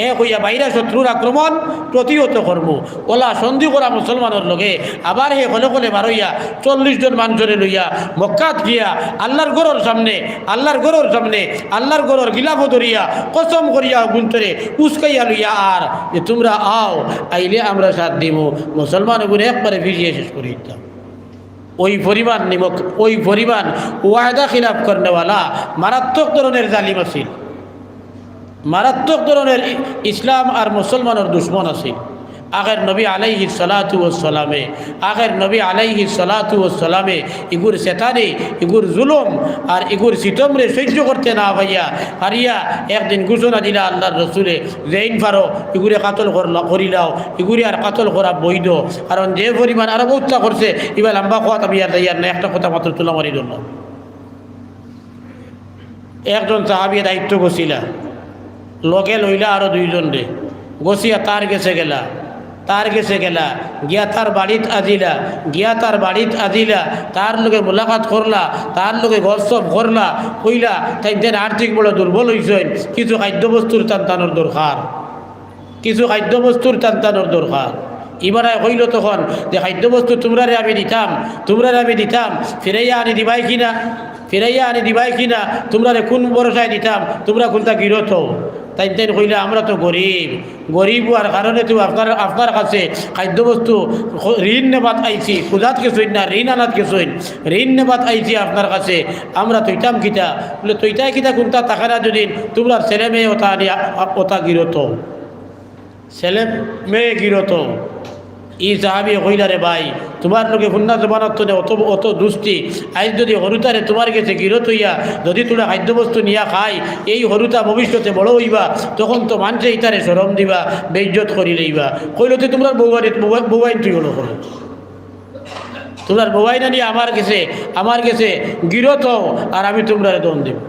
A: এক হইয়া বাইরা শত্রুর আক্রমণ প্রতিহত করবো। ওলা সন্ধি করা মুসলমানের লগে আবার হে হলে হলে বারইয়া 40 জন মানুষরে লইয়া মক্কাত গিয়া আল্লাহর গরর সামনে আল্লাহর গরর গিলাফ ধরিয়া কসম করিয়া গুন্তরে উস্কাইয়া লইয়া আর যে তোমরা আও, আইলে আমরা সাথ দিব। মুসলমান উপরে একবারে ভিজিয়ে শেষ করে দিতাম। ওই পরিমাণ ওয়াদা খিলাফ করনেওয়ালা মারাত্মক ধরনের জালিম আছিল, মারাত্মক ধরনের ইসলাম আর মুসলমানের দুশ্মন আছিল। আগের নবী আলাইহিস সালাতু ওয়াস সালামে ইগুর সেতানি ইগুর জুলুম আর ইগুর সিতমরে সহ্য করতে না ভাইয়া হারিয়া একদিন ঘোষণা দিলা আল্লাহর রসুলে, যেইন পারো ইগুরে কাতল করিলাও, ইগুরে আর কাতল করা বৈধ। কারণ যে পরিমাণ আরো উচ্চা করছে এবার লম্বা কথা আমি আর যাইয়ার না, একটা কথা মাত্র তুলা মারি ধরলাম। একজন সাহাবী দায়িত্ব গছিলা, লগে লইলা আরো 2 জন রে গছিয়া তার গেছে গেলা গিয়া তার বাড়িত আজিলা তার লোকে মোলাকাত করলা, তার লোকে গসব করলা, কইলা তাই আর্থিক বড় দুর্বল হইছেন, কিছু খাদ্যবস্তুর টানটানোর দরকার। এবারে হইল তখন যে খাদ্যবস্তু তোমরারে আমি দিতাম ফিরাইয়া আনি দিবাই কিনা তোমরারে কোন ভরসায় দিতাম, তোমরা কোনটা গিরত। তাই কইলা আমরা তো গরিব হওয়ার কারণে তো আপনার কাছে খাদ্যবস্তু ঋণ নেবাত আইছি, ক্ষুধাত গেছইন না ঋণ আনাত গেছইন, ঋণ নেবাত আইছি আপনার কাছে। আমরা তৈতাম কিতা বলে তৈতাই কিতা কোনটা তাকারা যদি তোমরা ছেলে মেয়ে ওটা গিরত। ই সাহাবি কইলা রে ভাই, তোমার লোকে ফুন্না জমানত অত দুষ্টি, আজ যদি হরুতারে তোমার কাছে গিরত হইয়া যদি তোরা খাদ্যবস্তু নিয়া খাই, এই হরুতা ভবিষ্যতে বড় হইবা, তখন তো মানুষে ইতারে শরম দিবা, বেইজ্জত করি লইবা। কইলতে তোমরা বউবাইন তুই হলো করো, তোমরা বউবাই না নিয়ে আমার কাছে গিরত আর আমি তোমরা দন দিব।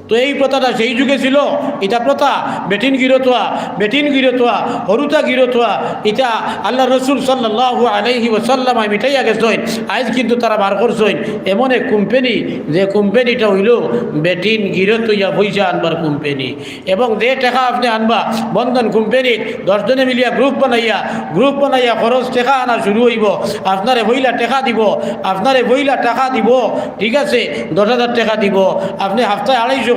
A: তো এই প্রথাটা সেই যুগে ছিল, এটা প্রথা বেটিন গিরতোয়া হরুতা গিরতোয়া, এটা আল্লাহ রসুল সাল্লাল্লাহু আলাইহি ওয়াসাল্লাম মিটাইয়া গেছেন। আজ কিন্তু তারা বার করছেন এমন এক কোম্পানি, যে কোম্পানিটা হইল বেটিন গিরতইয়া পয়সা আনবার কোম্পানি। এবং যে টাকা আপনি আনবা বন্ধন কোম্পানির 10 জনে মিলিয়া গ্রুপ বানাইয়া খরচ টাকা আনা শুরু হইব। আপনারে বইলা টাকা দিব, ঠিক আছে 10,000 টাকা দিব, আপনি হাফতায় 250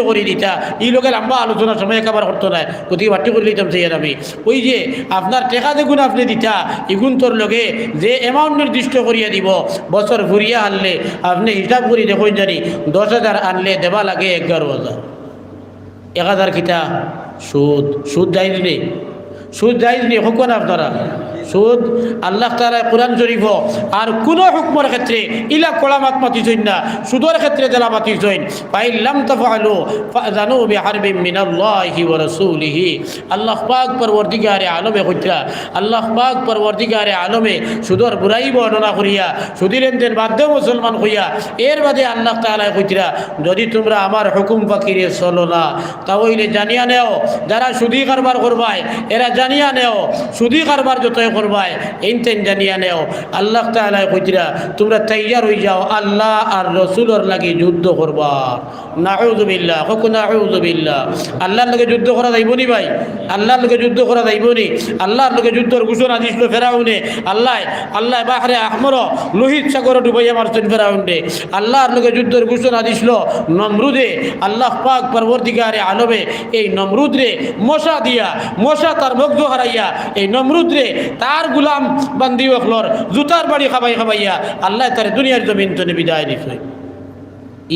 A: করে দিতা। এই লোকের লম্বা আলোচনার সময় একেবারে করতো না, কোথায় বাটি করে দিতাম সেই আমি। ওই যে আপনার টাকা দেখুন আপনি দিতা, এগুন তোর লোকে যে অ্যামাউন্ট নির্দিষ্ট করিয়া দিব, বছর ঘুরিয়া আনলে আপনি হিসাব করি দেখুন জানি 10,000 আনলে দেবা লাগে 11,000। 1,000 কিতা সুদ জায়েজ নেই হোক না আপনারা। সুদ আল্লাহ তাআলা কুরআন শরীফ আর কোন হুকমের ক্ষেত্রে ইলা কলামাত মাতিছেন না, সুদের ক্ষেত্রে যারা মাতিছেন ফাইল লাম তাফআলু ফাযানু বিহারবিন মিনাল্লাহি ওয়া রাসূলিহি। আল্লাহ পাক পরওয়ারদিগারে আলমে সুদের বুরাই বর্ণনা করিয়া সুদি লেনদেন বাধ্য মুসলমান হইয়া এর বাদে আল্লাহ তাআলা কইতরা যদি তোমরা আমার হুকুম ফাকিরে চলো না, তাহলে জানিয়া নেও যারা সুদি কারবার করবাই এরা জানিয়া নেও সুদি কারবার যতই করবাই এইতেন জানিয়া নেও। আল্লাহ তাআলা কইতরা তোমরা তৈয়ার হয়ে যাও আল্লাহ আর রসুলের লাগি যুদ্ধ করবা। নাউযুবিল্লাহ নাউযুবিল্লাহ। আল্লাহর লগে যুদ্ধ করা যাইবনি ভাই, আল্লাহর লগে যুদ্ধ করা যাইবনি। আল্লাহর লগে যুদ্ধের ঘোষণা দিছিল ফেরাউনে, আল্লাহ বাহরে আহমর লোহিত সাগর ডুবাইয়া মারছেন ফেরাউনে। আল্লাহর লগে যুদ্ধের ঘোষণা দিছিল নমরুদে। আল্লাহ পাক পরবর্তীকারে আলমে এই নমরুদরে মশা তার মুগ্ধ হারাইয়া এই নমরুদরে তার গুলাম বান্দি ওখলর জুতার বাড়ি খাবাইয়া আল্লাহ তার দুনিয়ার জমিন তনে বিদায় দিছে।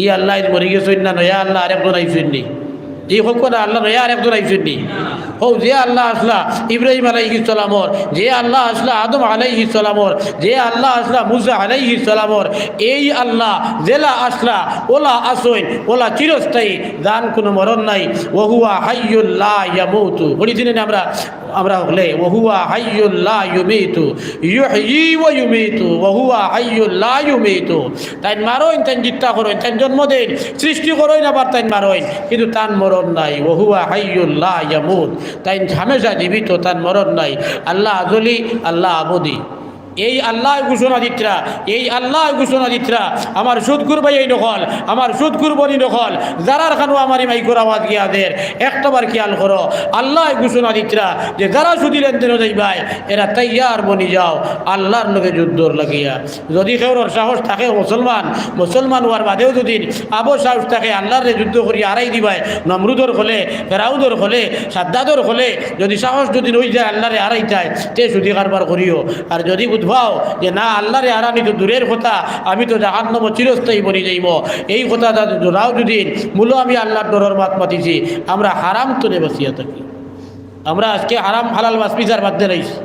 A: ই আল্লাহ মরি গেছেন না নয়া আল্লাহ আরেকজন আইছেন নি, এই হোক না আল্লাহ নয়া আরেকজন আইছেন নি। হো যে আল্লাহ আসলা ইব্রাহিম আলাইহিস সালামর, যে আল্লাহ আসলা আদম আলাইহিস সালামর, যে আল্লাহ আসলা মুসা আলাইহিস সালামর, এই আল্লাহ জেলা আসলা ওলা আসইন ওলা চিরস্থায়ী, দান কোনো মরণ নাই। ওহুয়া হাইয়ুল লা ইয়ামুতু পড়িছিলেন আমরা হলে ওহুয়া হাইয়ুল লা ইউমিতু ইউহয়ি ওয়া ইউমিতু ওহুয়া হাইয়ুল লা ইউমিতু। তাই মারইন তাই জিত্তা করইন, তাই জন্ম দেন সৃষ্টি করইন আবার তাই মারইন, কিন্তু তান মরণ নাই। ওহুয়া হাইয়ুল লা ইয়ামুত, তাই হামেশা জীবিত, তার মরণ নাই। আল্লাহ আজলি, আল্লাহ আবদি। এই আল্লাহ ঘোষণা দিতরা, এই আল্লাহ ঘোষণা দিতরা আমার সুদকুর ভাই এই নকল, আমার সুদকুর বনি নকল, যারার খানো আমার মাই করে আওয়াজ গিয়াদের একটাবার খেয়াল করো। আল্লাহ ঘোষণা দিতরা যে যারা সুদি লেনদেনও যাইবাই এরা তাইয়ার বনি যাও আল্লাহর লগে যুদ্ধর লাগিয়া। যদি কেউর সাহস থাকে মুসলমান হওয়ার বাদেও যদি সাহস থাকে আল্লাহরে যুদ্ধ করিয়া হারাই দিবাই, নমরুদর হলে, ফেরাউদর হলে, সাদ্দাদর হলে যদি সাহস যদি রই যায় আল্লাহরে হারাই যায় তে সুদি কারবার করিও। আর যদি বুঝবাও যে না আল্লাহরে হারানি তো দূরের কথা, আমি তো জাহান্নাম চিরস্থায়ী বনি যাইব, এই কথা জোরাও যদি মূল আমি আল্লাহর ডরের মাত মাতিছি, আমরা হারাম তলে বসিয়া থাকি। আমরা আজকে হারাম হালাল বাস পিছার বাধ্যে রইছি,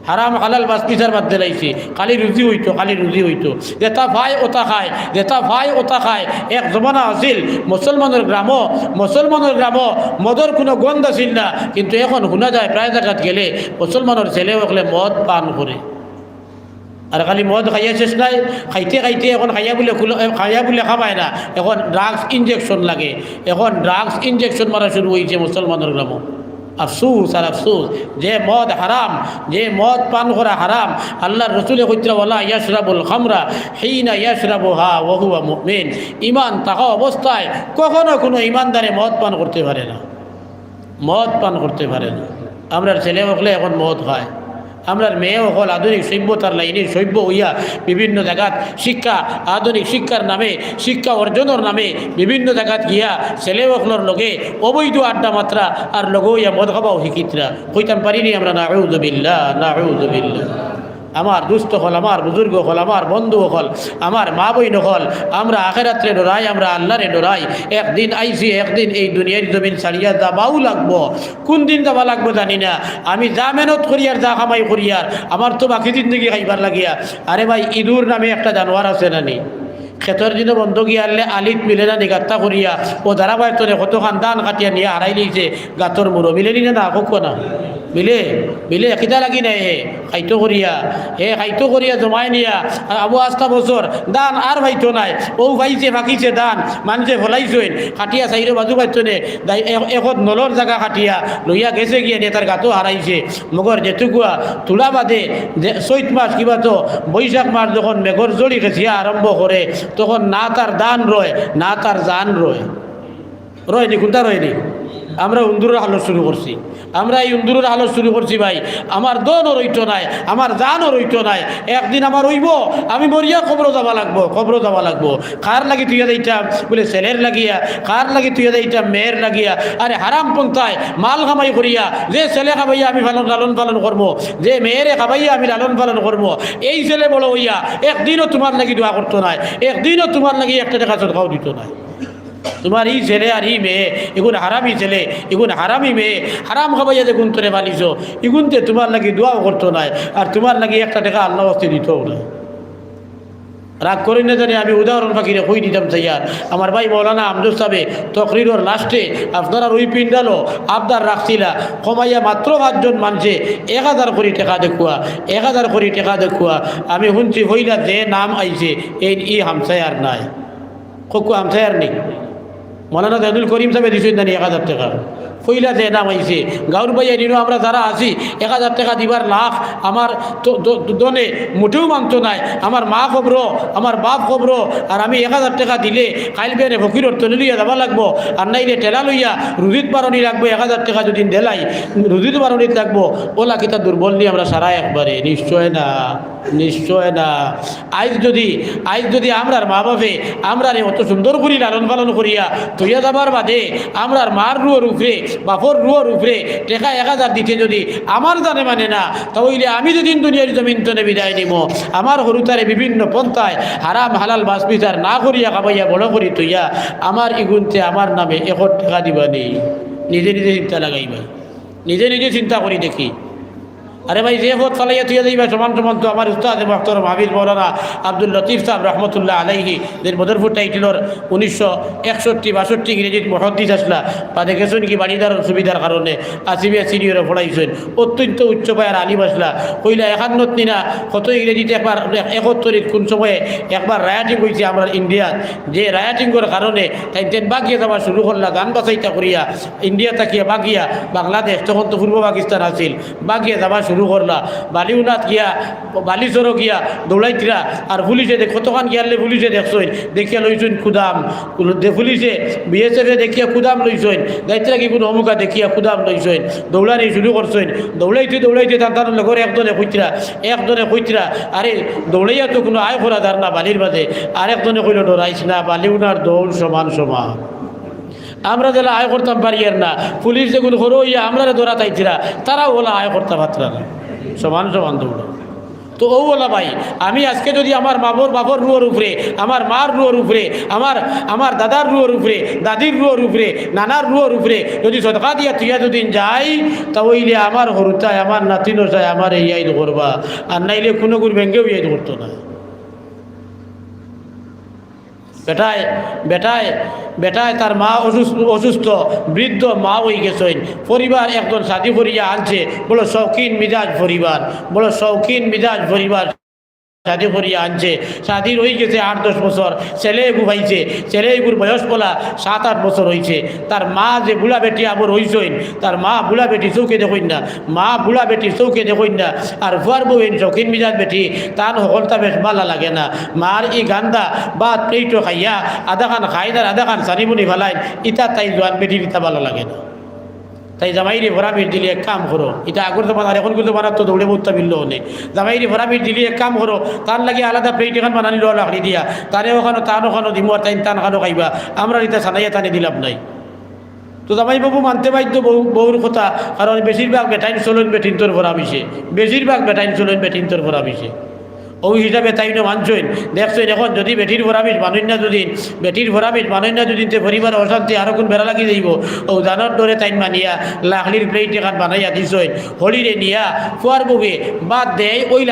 A: হারাম হালাল বাস পিছার বাধ্যে রইছি। খালি রুজি হইতো যেটা ভাই ওটা খায়। এক জমানা আছিল মুসলমানের গ্রামও মদর কোনো গন্ধ আছিল না, কিন্তু এখন শোনা যায় প্রায় জায়গাত গেলে মুসলমানের ছেলে হলে মদ পান করে। আর খালি মদ খাইয়া শেষ নাই, খাইতে এখন খাইয়া বলে খাবায় না, এখন ড্রাগস ইনজেকশন লাগে, এখন ড্রাগস ইনজেকশন মারা শুরু হয়েছে মুসলমানের গ্রামও। আফসুস আর আফসুস, যে মদ হারাম, যে মদ পান করা হারাম। আল্লাহর রসুলে কইতরা ওয়ালা ইয়াশরাবুল খামরা হিনা ইয়াশরাবুহা ওয়া হুয়া মুমিন। ঈমান থাকা অবস্থায় কখনো কোনো ঈমানদারে মদ পান করতে পারে না। আমরার ছেলে হকলে এখন মদ খায়, আমরার মেয়ে হল আধুনিক সভ্যতার লাইনে সভ্য হইয়া বিভিন্ন জায়গাত আধুনিক শিক্ষার নামে, শিক্ষা অর্জনের নামে বিভিন্ন জায়গাত গিয়া ছেলে হকলর লগে অবৈধ আড্ডা মাত্রা আর লগে হইয়া মদ খাবাও শিক্ষিতরা কইতাম পারিনি আমরা। নাউযুবিল্লাহ। আমার দুস্থ হল, আমার বুজুর্গ হল, আমার বন্ধু হল, আমার মা বই হল, আমরা আখেরাত্রে ডরাই, আমরা আল্লাহরে ডরাই। একদিন আইছি, একদিন এই দুনিয়ার জমিন ছাড়িয়া যাবাও লাগবো। কোন দিন যাবা লাগবো জানি না। আমি যা মেহনত করিয়ার, যা কামাই করিয়ার, আমার তো বাকি জিন্দগি খাইবার লাগিয়া। আরে ভাই, ইঁদুর নামে একটা জানোয়ার আছে নানি, ক্ষেতর দিনে বন্ধ গিয়া আনলে আলিত মিলে না নি গাত্তা করিয়া ও ধারাবাহিক তোরে কতখান দান কাটিয়া নিয়ে হারাই নিয়েছে গাতর মুড়ো মিলে নি না হোক না মিলে কিতা লাগি নাই খাইতো করিয়া জমাই নিয়া আবু আস্তা বছর দান আর ভাইতো নাই। ও ভাইছে ফাঁকিছে দান মানুষে ফলাইছেন কাটিয়া চাইরে বাজু পাইতো নে এখন নলর জায়গা কাটিয়া লইয়া গেছে গিয়ে নেতার গাতো হারাইছে। মগর যেটুকুয়া তুলা বাদে চৈত মাস কিবা তো বৈশাখ মাস যখন মেঘর জড়ি গেছিয়া আরম্ভ করে তখন না তার দান রয় না তার জান রয়নি কোনটা রয়নি। আমরা উন্দুরের হালত শুরু করছি ভাই। আমার দনও রইতো নাই, আমার জানও রইতো নাই। একদিন আমার হইব, আমি মরিয়া কবর যাওয়া লাগবো। কার লাগি তুইয়া দিতাম বলে ছেলের লাগিয়া, কার লাগি তুইয়া দিতাম মেয়ের লাগিয়া। আরে হারাম পন্থায় মাল কামাই করিয়া যে ছেলে খাবাইয়া আমি লালন পালন করবো, যে মেয়েরে খাবাইয়া আমি লালন পালন করবো, এই ছেলে বড় হইয়া একদিনও তোমার লাগি দোয়া করতো নাই, একদিনও তোমার লাগি একটা টাকা সদকাও দিত নাই। তোমার এই ছেলে আর এই মেয়ে এগুন হারামি ছেলে, এগুন হারামি মেয়ে, হারাম খাবাইয়া যে গুণ তোরে বানিছ এগুনতে তোমার লাগি দোয়াও করতো নাই, আর তোমার লাগি একটা টাকা আল্লাহ হস্তে দিতও না। রাগ করি না জানি, আমি উদাহরণ ফাঁকিরে কই দিতাম চাইয়ার। আমার ভাই মৌলানা আমজদ সাহেব তকরিরর লাস্টে আপনারা ওই পিন্ডালো আবদার রাখছিলা কমাইয়া মাত্র 5 জন মানুষে 1000 কোটি টাকা দেখুয়া। আমি শুনছি হইলা যে নাম আইছে এই হামসায়ার নাই, খোকু হামসায়ার নেই। মৌলানা জানুল করিম সাহেব দিছেন জানি 1000 টাকা কইলা যে নাম আইছে। গাঁর বাইয়া নিনো আমরা যারা আছি 1000 টাকা দিবার লাখ আমার দনে মোটেও মানত নাই। আমার মা খবর, আমার বাপ খবর, আর আমি 1000 টাকা দিলে কাইল বেড়ে ফকিরর তলে লইয়া যাবা লাগবো, আর নাইলে টেলা লইয়া রুজিত বারণি লাগবো। 1000 টাকা যদি দেলাই রুজিত বারণিত লাগবো, ওলা কিতা দুর্বল নিয়ে আমরা সারা একবারে নিশ্চয় না। আইজ যদি আমরার মা বাপে আমরা অত সুন্দর করি লালন পালন করিয়া তৈয়া যাবার বাদে আমরার মার রুয়োর উপরে বাপর রুয়োর উপরে টেকা 1000 দিতে যদি আমার জানে মানে না, তাহলে আমি যদি দুনিয়ার জমিন তনে বিদায় নিব। আমার হরুতারে বিভিন্ন পন্থায় হারাম হালাল বাস বিচার না করিয়া খাবাইয়া বড় করি তৈয়া আমার ইগুনতে আমার নামে 1 টাকা দিবা নেই। নিজে চিন্তা লাগাইবা, নিজে চিন্তা করি দেখি। আরে ভাই যে হোক চালাইয়া তুইয়া যাইবা সমান তো আমার উস্তাদ মোহতরম হাবিব মৌলানা আব্দুল লতিফ সাহেব রহমতুল্লাহ আলাইহি যে মদরপুর টাইটেলর 1961-62 ইংরেজিত মহদ্দিস আসলা তাদের গেছেন কি বাড়িদার সুবিধার কারণে আসিবিয়া সিনিয়রে পড়াইছেন, অত্যন্ত উচ্চ পায়ের আলিম আসলা। কইলা 51 দিনা কত ইংরেজিতে একবার 71 কোন সময়ে একবার রায়াটিং হয়েছে আমরা ইন্ডিয়াত, যে রায়াটিংয়ের কারণে তাই বাগিয়ে যাওয়া শুরু করলা গান বাঁচাইতা করিয়া ইন্ডিয়া তাকিয়া বাগিয়া বাংলাদেশ, তখন তো পূর্ব পাকিস্তান আছিল, বাগিয়ে যাওয়া শুরু করলা বালিউনাথ গিয়া বালিচরও গিয়া দৌড়াইতিরা আর পুলিশে কতক্ষণ গিয়ালে পুলিশে দেখছইন দেখিয়া লইছইন খুদাম পুলিশে বিএসএফে দেখিয়া খুদাম লইছইন দায়িত্ব কি কোনো অমুকা দেখিয়া খুদাম লইছইন দৌড়ানি শুরু করছইন দৌড়াইতে তার লগর একজনে কইতরা আরে দৌড়াইয়া তো কোনো আয় করা দার না বালির বাদে আরেকজনে কইল ডরাইস না বালিউনার দৌড় সমান সমান আমরা যারা আয় করতাম পারি আর না পুলিশ যেগুলো করো ইয়া আমরা ধরা তাইছিরা তারাও ওলা আয় করতে পারত না সমান সমান দৌড় তো ও বলা ভাই আমি আজকে যদি আমার বাবর রুয়োর উপরে আমার মার রুয়োর উপরে আমার দাদার রুয়োর উপরে দাদির রুয়োর উপরে নানার রুয়োর উপরে যদি সদকা দিয়া তুইয়া দুদিন যাই তা ওইলে আমার হরুতায় আমার নাতিনো চায় আমার এই আইন করবা আর নাইলে কোনো গুর ভেঙ্গেও ইয়াদ করতো না বেটায় তার মা অসুস্থ বৃদ্ধ মা হয়ে গেছেন পরিবার একজন শাদি করিয়া আনছে বড় শৌখিন মিজাজ পরিবার শাদি করিয়া আনছে শাদি হয়ে গেছে 8-10 বছর ছেলে গুভাইছে ছেলেগুর বয়স বলা 7-8 বছর হয়েছে তার মা যে বুড়া বেটি আবার হইছেন তার মা বুড়া বেটি চৌকে দেখুন না মা বুড়া বেটি চৌকে দেখুন না আর ফুয়ার বউন শৌখিন মিজাজ বেটি তার সকলটা বেশ ভালো লাগে না মার ই গান্দা বা প্লেটো খাইয়া আধা খান খাইদার আধা খান সানিমুনি ভালাইন ইটা তাই জোয়ান বেটির ইটা ভালো লাগে না তাই জামাইরে ভরামির দিলে এক কাম করো এটা আগর তো বানার এখন কিন্তু বানার তো দৌড়ে মুক্তা মিলল নেই জামাইরে ভরামির দিলে এক কাম করো তার লাগে আলাদা প্লেট এখন বানানি লাকড়ি দিয়া তারে ওখানো তান ওখানো দিমু আর তাইন তান খানো খাইবা আমরা এটা সানাইয়া টানি দিলাম নাই তো জামাই বাবু মানতে বাধ্য বউর কথা কারণ বেশিরভাগ বেটাইন চলন বেটিন্তর ভরামিছে বেশিরভাগ বেটাইন চলন বেটিন্তর ভরামিছে ওই হিসাবে তাই না মানছেন দেখছেন এখন যদি বেটির ভরামিস মানুষ না যদি বেটির ভরামিস মানুষ না যদি পরিবার অশান্তি আরো কোন বেড়া লাগি যাইব ও জানার ডরে তাইন মানিয়া লাখলির প্লেট এখান বানাইয়া দিছেন হলিরে নিয়া ফুয়ার বউয়ে বাদ দেয় ওই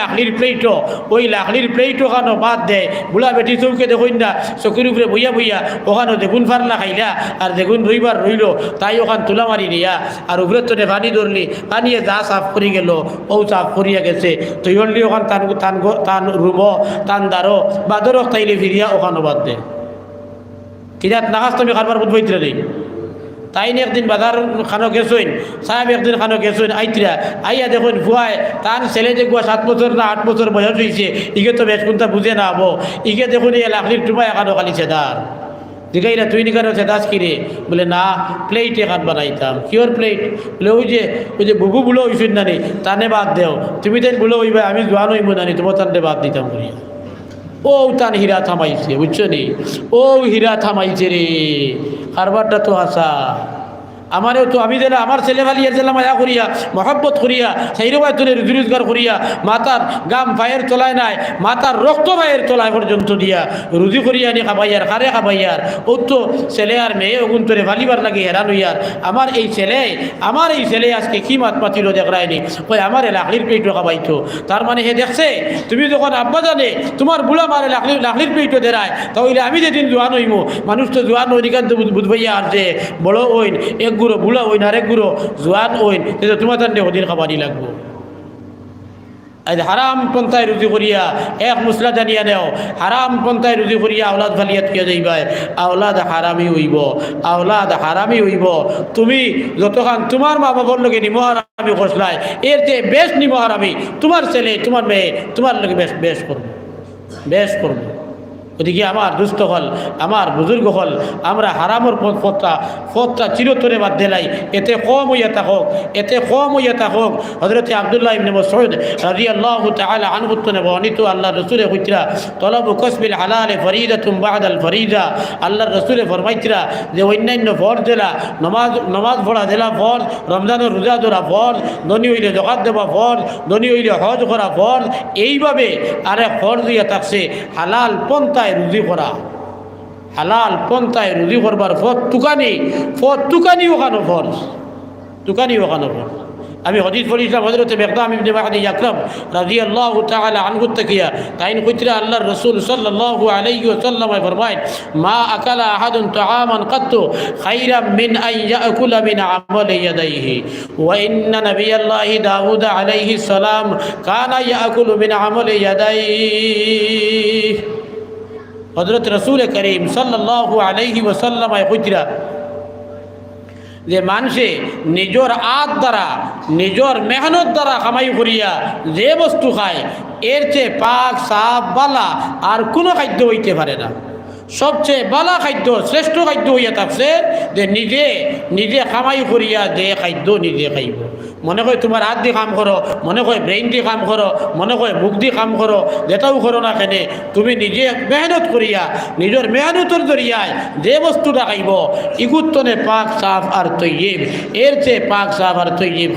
A: লাখলির প্লেটও খানো বাদ দেয় বুলা বেটি চৌকে দেখুন না চকুর উপরে বইয়া ওখানো দেখুন ফারলা খাইলা আর দেখুন রইবার রইল তাই ওখান তুলা মারি নিয়া আর উপরের তো পানি ধরলি পানিয়ে যা সাফ করি গেল ও সাফ করিয়া গেছে তুই হলি ওখান তান রুম তান দারো বাদরও তাইলে ফিরিয়া ওখানো বাদ দে কিরাত নাগাজ তুমি কারবার বুধবইতরা নেই তাই একদিন বাজার খানো গেছেন সাহেব একদিন খানো গেছেন আইতরা আইয়া দেখুন ভুয়ায় তার ছেলে যে গুয়া 7 বছর না 8 বছর বয়স হয়েছে ইকে তো বেশ কোনটা বুঝে না হবো ইকে দেখুন এ লাখলির টুমায় এখানো খালি সেদার দিঘাইরা তুই নিকানো সেদাস কিরে বলে না প্লেট এখান বানাইতাম কিওর প্লেট বলে ওই যে বুবু বুলো হইছেন না নি তানে বাদ দেও তুমি তাই বুলো হইবে আমি জোয়ান হইব না নি তোমার তানে বাদ দিতাম করিয়া ও তান হীরা থামাইছে বুঝছো নি ও হীরা থামাইছে রে কারবারটা তো আসা আমারও তো আমি যেন আমার ছেলে ভালিয়া যেন মায়া করিয়া মহব্বত করিয়া সেই রকম তুলে রুজি রোজগার করিয়া মাতার গাম ভাইয়ের তোলায় নাই মাতার রক্ত ভাইয়ের তোলায় পর্যন্ত দিয়া রুজি করিয়া নি খাবাইয়ার খারে খাবাইয়ার ও তো ছেলে আর মেয়ে ওগুন তোরে ভালিবার লাগে হেরান হইয়ার আমার এই ছেলে আজকে কি মাত পাতিল দেখরায়নি কই আমার লাখলির পেটও খাবাইতো তার মানে হে দেখছে তুমি যখন আব্বা জানে তোমার বুড়া মারে লাখলির পেটও দেরায় তাহলে আমি যেদিন জোয়ান হইমু মানুষ তো জোয়ান হইনিকান্ত বুধবাইয়া আসছে বড় হইন এক গুঁড়ো বুলা হইন আরেক গুঁড়ো জোয়ান হইন কিন্তু তোমার তান্ডে ওদিন খাবারই লাগবো আজ হারাম পন্থায় রুজি করিয়া এক মুসলা জানিয়া নেও হারাম পন্থায় রুজি করিয়া আওলাদ ভালিয়া থিয়া যাইবাই আওলাদ হারামি হইব তুমি যতক্ষণ তোমার মা বাবার লোকে নিমহারামি খসলায় এর চেয়ে বেশ নিমহারামি তোমার ছেলে তোমার মেয়ে তোমার লোকে বেশ করবো ওদিকে আমার দুস্থ হল আমার বুজুর্গ হল আমরা হারামর পথটা চিরতরে বাদ দিলাই এতে কম হইয়া থাকুক হযরত আব্দুল্লাহ ইবনে মাসউদ রাদিয়াল্লাহু তাআলা আনহু তনে বর্ণিত আল্লাহ রাসূলে কইতরা তলবু কাসবিল হালাল ফরিদাতুন বা'দাল ফরিদা আল্লাহর রাসূলে ফরমাইতরা যে অন্যান্য ফরজ দিলা নামাজ পড়া দিলা ফরজ রমজানের রোজা ধরা ফরজ ধনী হইলে যাকাত দেওয়া ফরজ ধনী হইলে হজ করা ফরজ এইভাবে আরে ফরজ হইয়া থাকছে হালাল পন্থা হালাল পন্থায় রুজি করবার ফত তুকানি ওখানো ফরজ আমি হদিস পড়িছিলাম হযরত মিকদাম ইবনে মাহদি আকরাম রাদিয়াল্লাহু তাআলা আনহু তাকিয়া তাইন কইতরা আল্লাহর রাসূল সাল্লাল্লাহু আলাইহি ওয়াসাল্লাম ফরমায় মা আকালা আহাদুন তাআমান কাত্তু খায়রাম মিন আন ইয়াকুলা মিন আমালি ইয়াদাইহি ওয়া ইন্না নাবিয়াল্লাহি দাউদ আলাইহি সালাম কানা ইয়াকুলু মিন আমালি ইয়াদাইহি হযরত রাসূল করিম সাল্লাল্লাহু আলাইহি ওয়াসাল্লাম কইতরা যে মানুষে নিজের আত দ্বারা নিজের মেহনত দ্বারা কামাই করিয়া যে বস্তু খায় এর চেয়ে পাক সাফ বালা আর কোনো খাদ্য হইতে পারে না। সবচেয়ে বালা খাদ্য শ্রেষ্ঠ খাদ্য হইয়া থাকছে যে নিজে নিজে কামাই করিয়া যে খাদ্য নিজে খাইব। মনে হয় তোমার হাত দিয়ে কাম করো, মনে হয় ব্রেইন দিয়ে কাম করো, মনে হয় মুখ দিয়ে কাম করো, যেটাও করো না কেনে তুমি নিজে মেহনত করিয়া নিজের মেহনতের জরিয়ায় যে বস্তুটা খাইব ইগুত্তনে পাক সাফ আর তৈব, এর চেয়ে পাক সাফ আর তৈব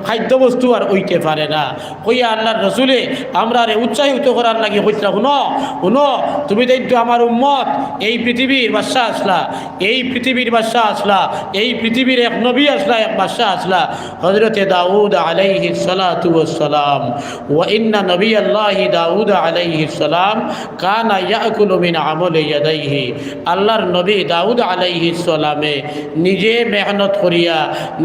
A: খাদ্য বস্তু আর হইতে পারে না। কইয়া আল্লাহর রসুলে আমরা উৎসাহিত করার লাগে হইতা শুনো শুনো, তুমি দেখতো আমার উম্মত এই পৃথিবীর বাদশা আসলা, এই পৃথিবীর বাদশা আসলা, এই পৃথিবীর এক নবী আসলা, এক বাদশা আসলা হযরত দাউদ আলাইহিস সালাতু ওয়াস সালাম। ওয়া ইন্না নবিয়াল্লাহি দাউদ আলাইহিস সালাম কানা ইয়াকুলু মিন আমলি ইয়াদাইহি। আল্লাহর নবী দাউদ আলাইহিস সালামে নিজে মেহনত করিয়া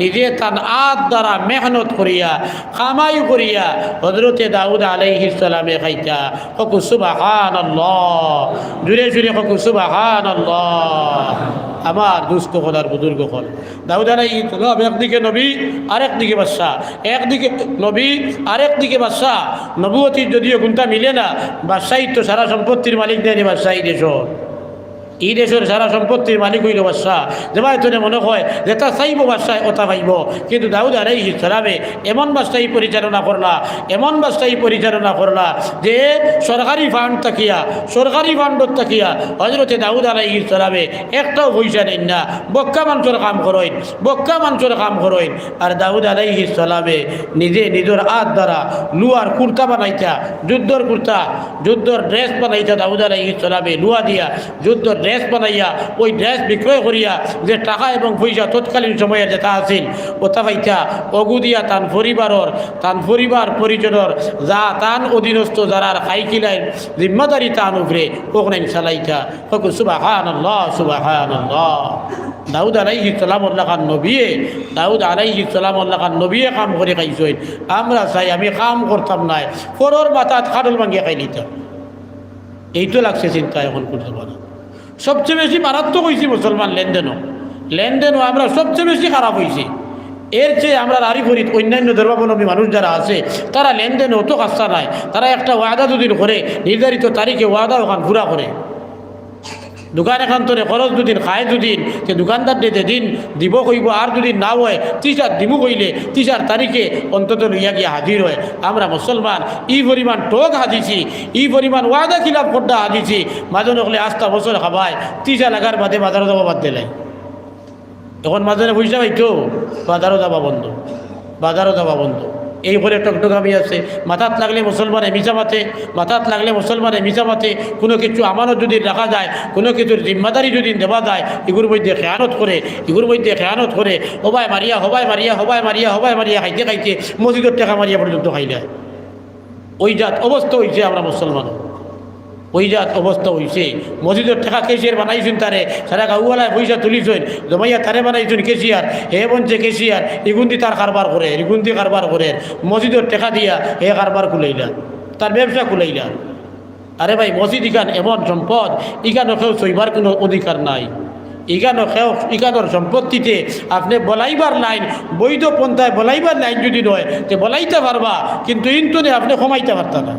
A: নিজে তার আত দ্বারা মেহনত করিয়া কামাই করিয়া হযরত দাউদ আলাইহিস সালামে খাইতা। ওকু সুবহানাল্লাহ, জুড়ে জুড়ে ওকু সুবহানাল্লাহ। আমার দুস্থ হলার বুজুর্গ হল দাউদ আলাইহিস সালাম একদিকে নবী আরেকদিকে বাদশা, একদিকে নবী আরেকদিকে বাদশা। নবুয়তির যদিও কোনটা মিলে না, বাদশাহী তো সারা সম্পত্তির মালিক দেয়নি, বাদশাহী দেশর এই দেশের সারা সম্পত্তির মালিক হইল বাদশাহ। যেমন তোনে মনে হয় যেটা চাইব বাদশাহ ওটা পাইব, কিন্তু দাউদ আলাইহিস সালামে এমন বাদশাহী পরিচালনা করলা, এমন বাদশাহী পরিচালনা করলা যে সরকারি ফান্ড তাকিয়া সরকারি ফান্ডত তাকিয়া হযরতে দাউদ আলাইহিস সালামে একটাও পয়সা নেন না, বক্কা মানুষের কাম করেন, বক্কা মানুষের কাম করেন। আর দাউদ আলাইহিস সালামে নিজে নিজের হাত দ্বারা লুয়ার কুর্তা বানাইতা, যুদ্ধর কুর্তা, যুদ্ধর ড্রেস বানাইতা দাউদ আলাইহিস সালামে লুয়া দিয়া যুদ্ধর ড্রেস বানাইয়া ওই ড্রেস বিক্রয় করিয়া যে টাকা এবং পয়সা তৎকালীন সময়ের যেটা আছিল ওটা পাইতা অগু দিয়া তান পরিবার পরিজনের যা তান অধীনস্থ যারা খাইকিলাই জিম্মাদারি তান উপরে ওখানে চালাইতা। সুবহানাল্লাহ সুবহানাল্লাহ। দাউদ আলাইহিস সালাম খান নবিয়ে, দাউদ আলাইহিস সালাম খান নবিয়ে কাম করে খাইছেন। আমরা চাই আমি কাম করতাম নাই, পরর মাথাত খাডল ভাঙিয়ে খাই নিতাম। এইতো লাগছে চিন্তা এখন করতে পারা। সবচেয়ে বেশি মারাত্মক হয়েছি মুসলমান লেনদেনও আমরা সবচেয়ে বেশি খারাপ হয়েছি। এর চেয়ে আমরা আরি ফরিদ অন্যান্য ধর্মাবলম্বী মানুষ যারা আছে তারা লেনদেন অত কাজটা নাই। তারা একটা ওয়াদা দুদিন করে নির্ধারিত তারিখে ওয়াদা ওখান পুরা করে, দোকান এখান তোরে খরচ দুদিন খায় দুদিন সে দোকানদার দিতে দিন দিব কইব, আর দুদিন না হয় তিসার দিমু কইলে তিসার তারিখে অন্তত লইয়া গিয়া হাজির হয়। আমরা মুসলমান ই পরিমাণ টোক হাজিছি, ই পরিমাণ ওয়াদা খিলাফ করতে হাজিছি, মাঝে নকলে আস্তা বছর খাবায় তিসা লাগার বাদে বাজারও যাওয়া বাদ দিলাই। এখন মাঝে পয়সা পাইতো বাজারও যাওয়া বন্ধ, বাজারও যাওয়া বন্ধ। এই করে টকটকামি আছে। মাথাত লাগলে মুসলমানে মিশা মাথে, মাথাত লাগলে মুসলমানে মিশা মাথে। কোনো কিছু আমানত যদি রাখা যায়, কোনো কিছুর জিম্মাদারি যদি দেওয়া যায়, এগুলোর মধ্যে খেয়ানত করে, এগুলোর মধ্যে খেয়ানত করে হবায় মারিয়া হবায় মারিয়া হবায় মারিয়া হবায় মারিয়া খাইতে খাইতে মসজিদের টাকা মারিয়া পর্যন্ত খাইলে ওই জাত অবস্থা হয়েছে। আমরা মুসলমান ওই জাত অবস্থা হয়েছে। মসজিদের টাকা কেশিয়ার বানাইছেন, তারে সারা গাউওয়ালায় পয়সা তুলিছেন, জমাইয়া তারে বানাইছেন কেশিয়ার, হে বলছে কেশিয়ার ইগুন্দি তার কারবার করে, ইগুন্দি কারবার করে মসজিদের টাকা দিয়া হে কারবার খুলাইলা, তার ব্যবসা খুলাইলা। আরে ভাই মসজিদ ইখান এমন সম্পদ, ইখানো কেউ সইবার কোনো অধিকার নাই। ইখানোর সম্পত্তিতে আপনি বলাইবার লাইন বৈধ পন্থায় বলাইবার লাইন যদি নয় তো বলাইতে পারবা, কিন্তু ইন্তনে আপনি কমাইতে পারতা না,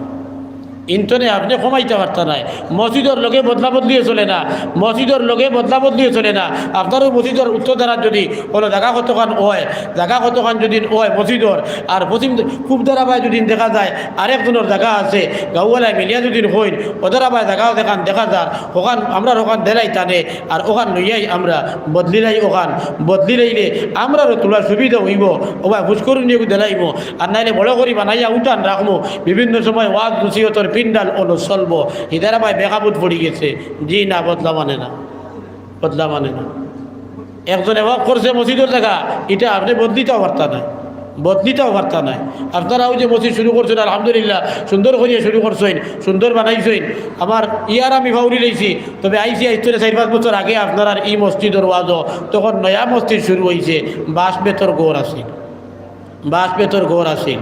A: ইন্তনে আপনি কমাইতে পারতা নাই। মসজিদের লোকে বদলা বদলিয়ে চলে না, মসজিদের লোকে বদলা বদলিয়ে চলে না। আপনারও মসজিদের উত্তর দ্বারা যদি কোনো জায়গা কতখান হয়, জায়গা কতখান যদি হয় মসজিদর, আর পশ্চিম খুব দ্বারাবায় যদি দেখা যায় আরেকজনের জায়গা আছে গাঁওয়ালায় মিলিয়া যদি হইন ওদারাবায় জায়গাও দেখান দেখা যার ওখান আমরা ওখান দেলাই টানে, আর ওখান লইয়াই আমরা বদলিলাই, ওখান বদলি লাইলে আমরারও তোলার সুবিধা হইব। ওবাই ঘুষকরু নিয়ে দেলাইব, আর নাইলে বড় করি বানাইয়া উঠান রাখবো। বিভিন্ন সময় ওয়াজ নসিহতর পিন্ডাল ওলো চলবো। ইদারা ভাই বেকাবুত পড়ে গেছে, জি না বদলা মানে না, বদলা মানে না। একজনে ওয়াক করছে মসজিদের জায়গা, এটা আপনি বদলিতেও পারতা না, বদলিতেও পারতা নাই। আপনারাও যে মসজিদ শুরু করছেন আলহামদুলিল্লাহ, সুন্দর করিয়া শুরু করছেন, সুন্দর বানাইছেন। আমার ইয়ার আমি ফাউরি রয়েছি, তবে আইসি 4-5 বছর আগে আপনার আর এই মসজিদের ওয়াজও তখন নয়া মসজিদ শুরু হয়েছে, বাঁশ বেতর গড় আছে, বাঁশ বেতর গড় আছে।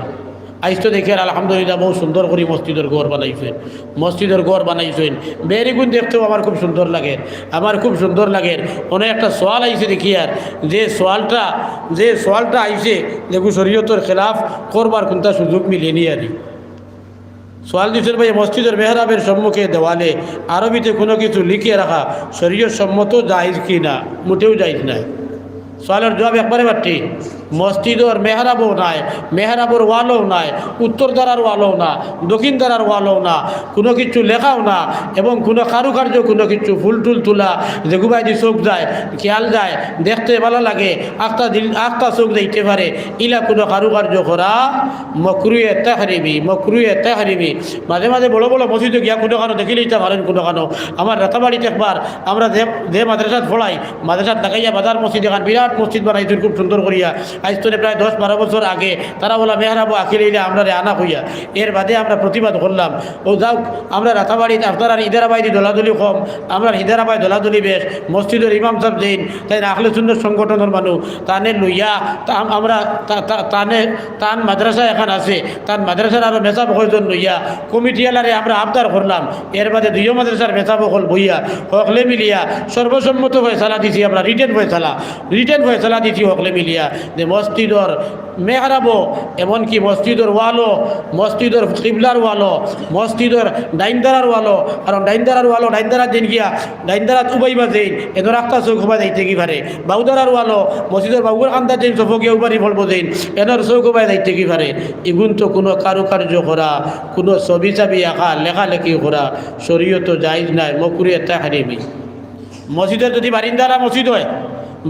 A: আইস তো দেখে আলহামদুলিল্লাহ বহু সুন্দর করে মসজিদের ঘর বানাইছেন, মসজিদের ঘর বানাইছেন বেরিগুন দেখতেও আমার খুব সুন্দর লাগে, আমার খুব সুন্দর লাগে। অনেক একটা সোয়াল আইছে দেখি আর যে সোয়ালটা আইছে দেখু শরীয়তের খেলাফ করবার কোনটা সুযোগ মিলেনি আর সোয়াল দিচ্ছেন ভাই মসজিদের মেহরাবের সম্মুখে দেওয়ালে আরবিতে কোনো কিছু লিখে রাখা শরীয়ত সম্মত জায়েজ কি না? মোটেও জায়েজ না। সোয়ালের জবাব একবারে বাটি মসজিদর মেহরাবও নাই, মেহরাবর ওয়ালও নাই, উত্তর দ্বারার ওয়ালও না, দক্ষিণ দ্বারার ওয়ালও না, কোনো কিছু লেখাও না এবং কোনো কারুকার্য কোনো কিছু ফুল টুল তোলা যেগুবাই দি চোখ যায় খেয়াল যায় দেখতে ভালো লাগে আখটা চোখ যাইতে পারে ইলা কোনো কারুকার্য করা মকরুয়ে তাহরিমি। মাঝে মাঝে বড় বড় মসজিদে গিয়া কোনো কারো দেখি লইতে পারেন কোনো কারো। আমার রাতাবাড়িতে একবার আমরা যে মাদ্রাসাত পড়াই মাদ্রাসাত দেখাইয়া বাজার মসজিদ এখান বিরাট মসজিদ বানাইছেন খুব সুন্দর করিয়া। আজ তো প্রায় 10-12 বছর আগে তারা বলা মেহরাবো আখিলে আমরা আনা হইয়া এর বাদে আমরা প্রতিবাদ করলাম ও যাও আমরা রাতাবাড়িতে আপনারা ইদারাবাইদি দলাদলি কম আমরা ইদারাবাই দলাদলি বেশ মসজিদের ইমাম সাহেব দিন তাই আখলে সুন্নাত সংগঠনের মানুষ তানে লইয়া আমরা তান মাদ্রাসা এখন আছে তান মাদ্রাসার আরও মেসাব কয়জন লইয়া কমিটিওয়ালারে আমরা আবদার করলাম। এর বাদে দুইও মাদ্রাসার মেসাব হল বইয়া হকলে মিলিয়া সর্বসম্মত ফয়সালা দিছি আমরা রিটেন ফয়সালা দিছি হকলে মিলিয়া যে মসজিদর মেহরাবো এমনকি মসজিদর ওয়ালো মসজিদর কিবলার ওয়ালো মসজিদর ডাইনদারার ওয়ালো কারণ ডাইনদারার দিন গিয়া ডাইনদারাত উবাইবা যেইন এদের রাস্তা চৌক হবা যাইতে কি পারে বাউদারার ওয়ালো মসজিদের বাবুর খান্দার দিন চফকে উবারি ফলবো যেইন এদের চৌক হবা যাইতে কি পারে। এগুন তো কোনো কারুকার্য করা কোনো ছবি চাবি আঁকা লেখালেখি করা শরীয়ত জায়েজ নাই মকরুহে তাহরিমি। মসজিদের যদি বারিন্দারা মসজিদ হয়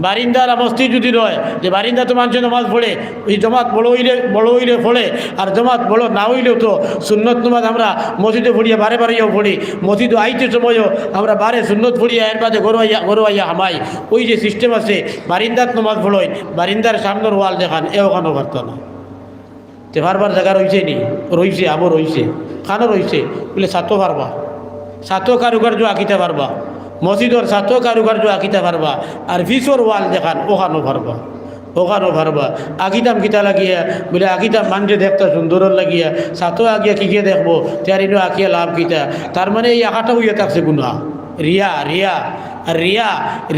A: বারিন্দারা মসজিদ যদি নয় যে বারিন্দা তো মানুষ নমাজ পড়ে ওই জমাত বড় হইলে পড়ে আর জমাত বড় না হইলেও তো সুন্নত নমাজ আমরা মসজিদে পড়িয়া বারেও পড়ি মসজিদে আইতে সময়ও আমরা বারে সুন্নত পড়িয়া এর বাদে গরুয়াইয়া হামাই ওই যে সিস্টেম আছে বারিন্দার নমাজ পড়ই বারিন্দার সামনের ওয়াল দেখান ওখানেও পারত না তে বারবার জায়গা রইছে আবার রইছে খানো রইছে বলে সাতো পারবা সাতো কারুকার্য আঁকিতে পারবা মসজিদর সাতো কারুকার্য আঁকিতে পারবা আর ভিসর ওয়াল দেখান ওখানো পারবা আঁকিতাম কিতা লাগিয়া বলে আঁকিতাম মানুষে দেখতে সুন্দর লাগিয়া সাতো আঁকিয়া কিকে দেখবো তার ইনো আঁকিয়া লাভ কিতা তার মানে এই আঁকাটা হইয়া থাকছে গুণা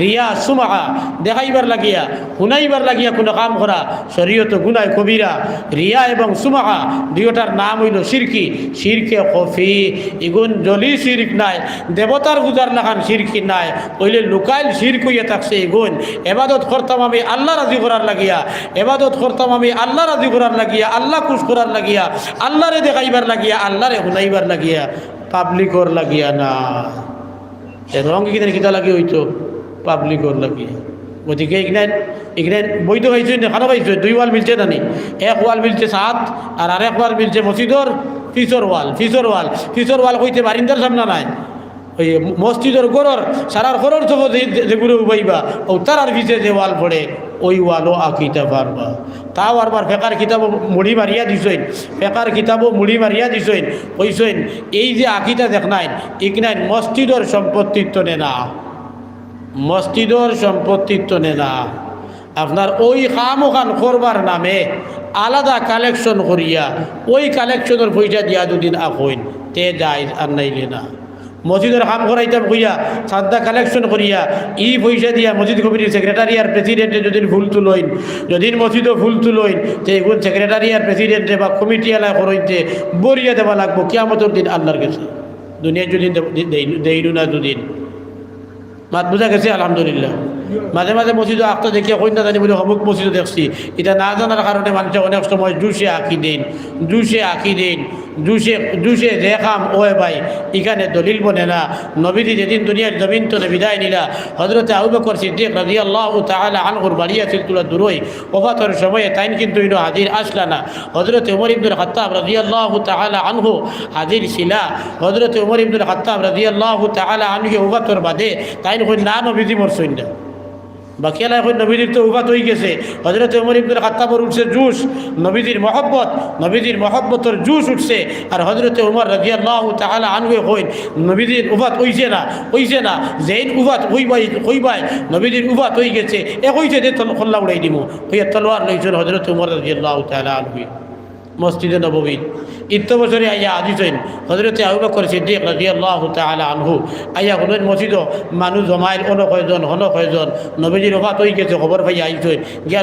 A: রিয়া সুমাহা দেখাইবার লাগিয়া শুনাইবার লাগিয়া কোনো কাম করা শরীয়ত গুনায় কবিরা। রিয়া এবং সুমাহা দুইটার নাম হইল শিরকে খফি। এগুন জলি শিরক নাই দেবতার গুজার লাখান শিরকি নাই ওইলে লুকাইল শিরক হইয়া থাকছে। এগুন এবাদত করতাম আমি আল্লাহ রাজি করার লাগিয়া আল্লাহ খুশ করার লাগিয়া আল্লাহরে দেখাইবার লাগিয়া আল্লাহরে শুনাইবার লাগিয়া পাবলিকর লাগিয়া না রঙ কিতা লাগে হইতো পাবলিকর লাগে। গতিকে এখানে বৈধ পাইছো খানো পাইছো 2 ওয়াল মিলছে না এক ওয়াল মিলছে 7 আর আরেক ওয়াল মিলছে মসজিদর ফিসর ওয়াল কইতে বারিন্দার সামনে নাই ওই মসজিদের গড়র সারার গড়র তো যেগুলো উবাইবা ও তার ভিতরে যে ওয়াল পড়ে ওই ওয়ালও আঁকিতে পারবা। তাও আরবার ফেকার কিতাবও মুড়ি মারিয়া দিছেন কইছেন এই যে আঁকিটা দেখনাইন ইকনাইন মসজিদর সম্পত্তিত্ব নেনা আপনার ওই কাম ওখান করবার নামে আলাদা কালেকশন করিয়া ওই কালেকশনের পয়সা দিয়া দুদিন আঁকইন তে যায় আর নাইলে না। মসজিদের কাম করাইতাম কইয়া সাদা কালেকশন করিয়া পয়সা দিয়া মসজিদ কমিটির সেক্রেটারি আর প্রেসিডেন্টে যদি মসজিদও ফুল তুলইন তো এগুলো সেক্রেটারি আর প্রেসিডেন্টে বা কমিটি এলাকা করইতে বরিয়া দেওয়া লাগবো কিয়ামতের দিন আল্লাহর কাছে। দুনিয়ায় যদি দেইনু না দুদিন মাত বোঝা গেছে আলহামদুলিল্লাহ। মাঝে মাঝে মসজিদে আঁকতে দেখিয়া কই না জানি বলে অমুক মসজিদে দেখছি এটা না জানার কারণে মানুষ অনেক সময় জুসে আঁকি দিন জুসে দেখাম ওয়ে ভাই এখানে দলিল বনে না। নবীজি যেদিন দুনিয়ার জমিন তো বিদায় নিলা হজরতে আবু বকর সিদ্দিক রাদিয়াল্লাহু তাআলা আনহুর বাড়ি আছিল তুলা দূরই ওফাতের সময়ে তাইন কিন্তু ইনো হাজির আসলা না। হজরতে উমর ইবনুল খাত্তাব রাদিয়াল্লাহু তাআলা আনহু হাজির ছিলা। হজরতে উমর ইবনুল খাত্তাব রাদিয়াল্লাহু তাআলা আনহু ওফাতের বাদে তাইন কই না নবীজি মরছেন না বাকি এলাকা কই নবীজির তো উফাত হয়ে গেছে। হজরতে উমর ইবনুল খাত্তাবর উঠছে জুস নবীজির মহব্বতের জুস উঠছে আর হজরতে উমর রাদিয়াল্লাহু তাআলা আনহু কইন নবীজির উফাত হইছে না যেইন উফাত হইবাই নবীজির উফাত হয়ে গেছে কইছে যে খল্লা উড়াই দিব হইয়া তলোয়ার লইছেন হজরতে উমর রাদিয়াল্লাহু তাআলা আনহু। মসজিদে নববীর ইত্য বছরে আইয়া আজিছেন হজরতে আবু বকর সিদ্দিক রাদিয়াল্লাহু তাআলা আনহু আইয়া হলেন মসজিদ মানুষ জমাইল অন কয়জন নবীজির ওফাত হয়ে গেছে খবর পাইয়া আইছেন গিয়া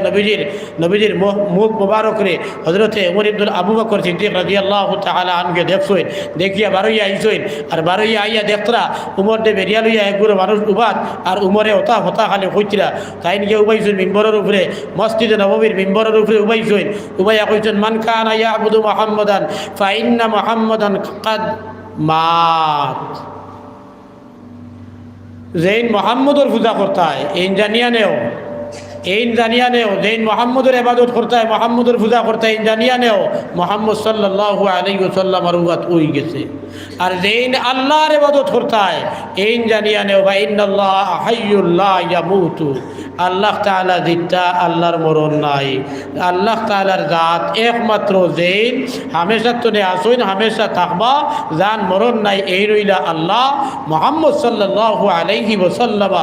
A: নবীজির মুখ মুবারক রে হজরতে উমর ইবনুল আবু বকর সিদ্দিক রাদিয়াল্লাহু তাআলা আনহুকে দেখছেন দেখিয়া বারোইয়া আইছেন আর বারোইয়া আইয়া দেখতরা উমর দে বেরিয়া লইয়া একগুলো মানুষ উবাত আর উমরে হতা খালি কইতরা তাই নিয়ে উবাইছেন মিম্বরের উপরে মসজিদে নববীর মিম্বরের উপরে উবাইছেন উবাইয়া কইছেন মান কানা ইয়াবুদু মুহাম্মাদান ফাইন্না মুহাম্মাদান কাদ মাত যেইন মুহাম্মদর পূজা করতে হয় এই জানিয়া নেও যেইন মুহাম্মদর ইবাদত করতে হয় মুহাম্মদর পূজা করতে হয় জানিয়া নেও মুহাম্মদ সাল্লাল্লাহু আলাইহি ওয়াসাল্লাম আর উবাত হই গেছে আর যেইন আল্লাহর ইবাদত করতে হয় এই জানিয়া নেও বা ইন্নাল্লাহ হাইয়্যুল লা ইয়ামুতু আল্লাহ তাআলা জিদ্দা আল্লাহর মরণ নাই আল্লাহ তাআলার জাত একমাত্র যেইন হামেশা তনে আসইন হামেশা থাকবা জান মরণ নাই এই রইলা আল্লাহ মুহাম্মদ সাল্লাল্লাহু আলাইহি ওয়াসাল্লাম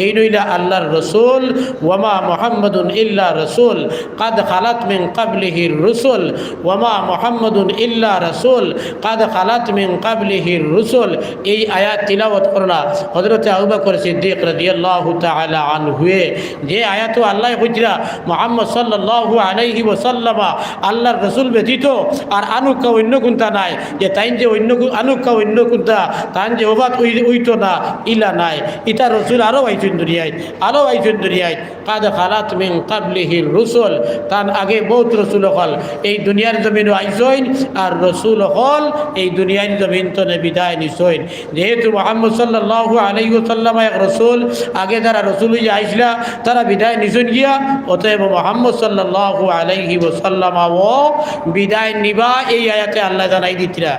A: এই রইলা আল্লাহর রাসূল ওয়ামা মুহাম্মাদুন ইল্লা রাসূল قد خلت من قبله الرسل وما محمد الا رسول قد خلت من قبله الرسل এই আয়াত তিলাওয়াত করলা হযরত আবু বকর সিদ্দিক রাদিয়াল্লাহু তাআলা আনহু যে আয়াত আল্লাহ কইতরা মুহাম্মদ সাল্লাল্লাহু আলাইহি ওয়াসাল্লাম আল্লাহর রাসূল ব্যতীত আর আনুকা অন্য কোনটা নাই যে তাইন যে অন্য আনুকা অন্য কোনটা তাইন যে ওবাত উইতো না ইলা নাই এটা রাসূল আরো আইছেন দুনিয়ায় قد خلت من قبله الرسل তার আগে বহুত রাসূল হল এই দুনিয়ার জমিনে আইছেন আর রাসূল হল এই দুনিয়ার জমিন তো বিদায় নিছেন যেহেতু মুহাম্মদ সাল্লাল্লাহু আলাইহি ওয়াসাল্লাম এক রাসূল আগে যারা রাসূল হইয়া আইছলা তারা বিদায় নিছেন গিয়া অতএব মুহাম্মদ সাল্লাল্লাহু আলাইহি ওয়াসাল্লাম ও বিদায় নিবা এই আয়াতে আল্লাহ জানাই দিতরা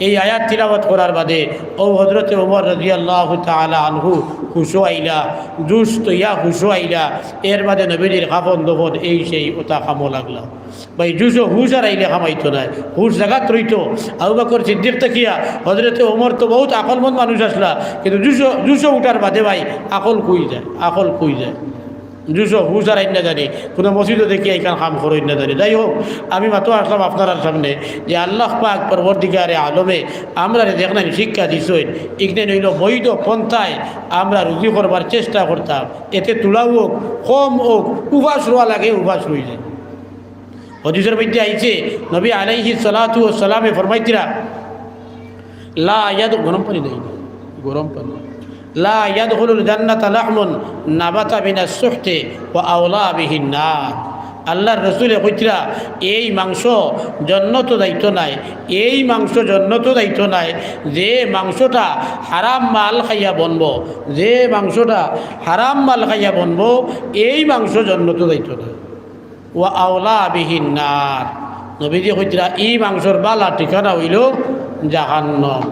A: এই আয়াত তিলাওয়াত করার বাদে ও হযরতে ওমর রাদিয়াল্লাহু তাআলা আনহু খুশু আইলা জুস তো ইয়া খুশু আইলা এর বাদে নবীর কাফন দফন এই সেই ওটা খামো লাগলা ভাই জুসো হুশ আর আইলে খামাইতো নাই হুশ জাগাত রইতো আবু বকর সিদ্দিক তাকিয়া হযরতে ওমর তো বহুত আকলমন্দ মানুষ আসলা কিন্তু জুসো উঠার বাদে ভাই আকল কই যায় জুসো হুশ আর আইন না জানি কোনো মসজিদও দেখি এইখান কাম করই না জানি যাই হোক আমি মাত্র আসলাম আপনার সামনে যে আল্লাহ পাক পরবর্তীকারে আলমে আমরা দেখলেন শিক্ষা দিছেন এখানে নইল বৈধ পন্থায় আমরা রুজি করবার চেষ্টা করতাম এতে তোলাও হোক কম হোক উবাস রোয়া লাগে উবাস রয়ে যায় হদিসের মধ্যে আইছে নবী আলাইহিস সালাতু ওয়াস সালামে ফরমাইতিরা লা ইয়াদ গরম পানি লা ইয়াদখুলুল জান্নাতা লাহমুন নাবাতা মিনাস সুহতি ওয়া আওলা বিহিন নার আল্লাহর রাসূলে কইতরা এই মাংস জান্নাত যাইতো নাই যে মাংসটা হারাম মাল খাইয়া বনবো এই মাংস জান্নাত যাইতো না ওয়া আওলা বিহিন নার নবীজি কইতরা এই মাংসর বালা ঠিকানা হইল জাহান্নাম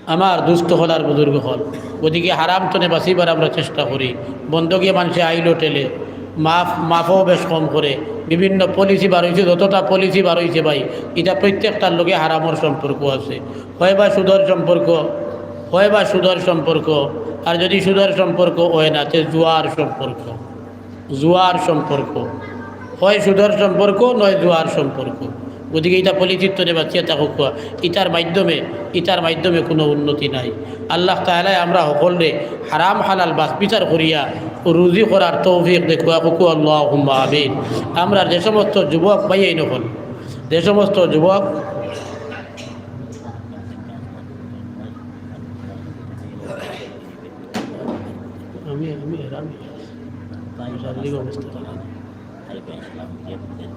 A: আমার দুস্থ হল আর বুজুর্গ হল ওদিকে হারাম তনে বাঁচিবার আমরা চেষ্টা করি বন্ধকীয় মানুষে আইলো টেলে মাফও বেশ কম করে বিভিন্ন পলিসি বার হয়েছে যতটা পলিসি বার হয়েছে ভাই এটা প্রত্যেকটার লোকে হারামর সম্পর্ক আছে হয় বা সুদর সম্পর্ক আর যদি সুদর সম্পর্ক হয় না তে জুয়ার সম্পর্ক হয় সুদর সম্পর্ক নয় জুয়ার সম্পর্ক ওদিকে এটা পলিচিত্র বাচ্চা থাকুক ইটার মাধ্যমে কোনো উন্নতি নাই আল্লাহ তাআলা আমরা সকলে হারাম হালাল বাস বিচার করিয়া রুজি করার তৌফিক দেখুয়া কুকু আল্লাহুম্মা আমিন আমরা যে সমস্ত যুবক ভাইয়াই নকল যে সমস্ত যুবক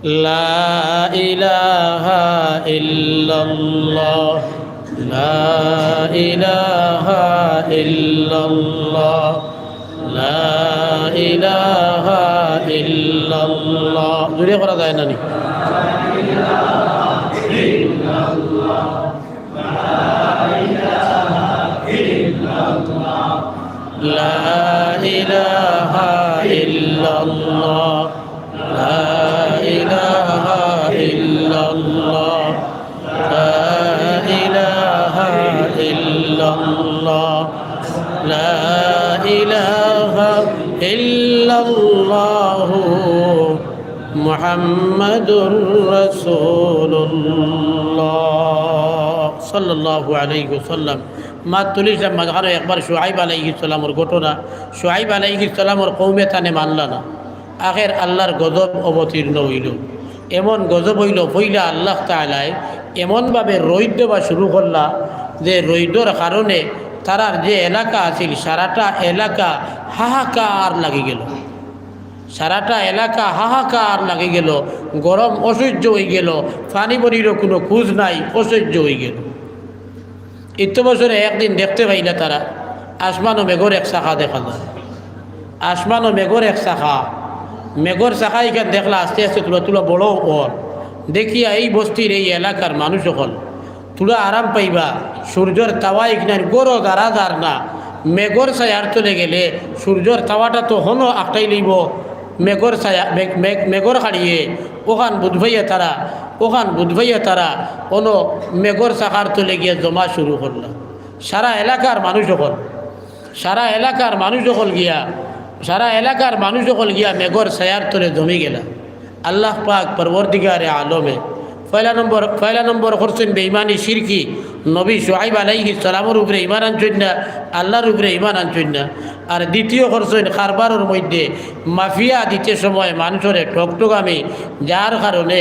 A: লা ইলাহা ইল্লাল্লাহ লা ইলাহা ইল্লাল্লাহ লা ইলাহা ইল্লাল্লাহ জুড়ে করা যায় না নি লা ইলাহা ইল্লাল্লাহ لا إله মুহাম্মাদুর রাসূলুল্লাহ সাল্লাল্লাহু আলাইহি ওয়াসাল্লাম। মাতুলিশাম মাঝখানে একবার শুআইব আলাইহিস সালামের ঘটনা। শুআইব আলাইহিস সালামের কওমে তানে মানলা না, আখের আল্লাহর গজব অবতীর্ণ হইল। এমন গজব হইল, পইলা আল্লাহ তাআলায় এমনভাবে রৈদ দেওয়া শুরু করলা যে রৈদর কারণে তারার যে এলাকা আছিল সারাটা এলাকা হাহাকার লাগি গেল। সারাটা এলাকা হাহাকার লাগে গেল, গরম অসহ্য হয়ে গেল, পানি বনিরও কোনো খোঁজ নাই, অসহ্য হয়ে গেল। ইত্য বছরে একদিন দেখতে পাইলে তারা আসমান ও মেঘর এক শাখা দেখা যায়। আসমান ও মেঘর এক শাখা, মেঘর শাখা এখানে দেখলা আস্তে আস্তে তুলা তুলা বড় হল। দেখিয়া এই বস্তির এই এলাকার মানুষ হল তুলা আরাম পাইবা, সূর্যর তাওয়া এখানে গরো দাঁড়া দাঁড় না। মেঘর ছায়ার চলে গেলে সূর্যর তাওয়াটা তো হনো আঁকটাই লইব, মেঘর ছায়া মেঘর হারিয়ে ওখান বুধ ভাইয়া তারা কোনো মেঘর শাখার চলে গিয়ে জমা শুরু করল। সারা এলাকার মানুষ সকল গিয়া মেঘর ছায়ার তলে জমি গেলা। আল্লাহ পাক পরবর্তীকারে আলমে পয়লা নম্বর করছেন বেঈমানি শিরকি। নবী শুআইব আলাইহিস সালামের উপরে ঈমান আনছেন না, আল্লাহর উপরে ঈমান আনছেন না। আর দ্বিতীয় করছেন কারবারের মধ্যে মাফিয়া দিতে সময় মানুষের ঠকঠকামি, যার কারণে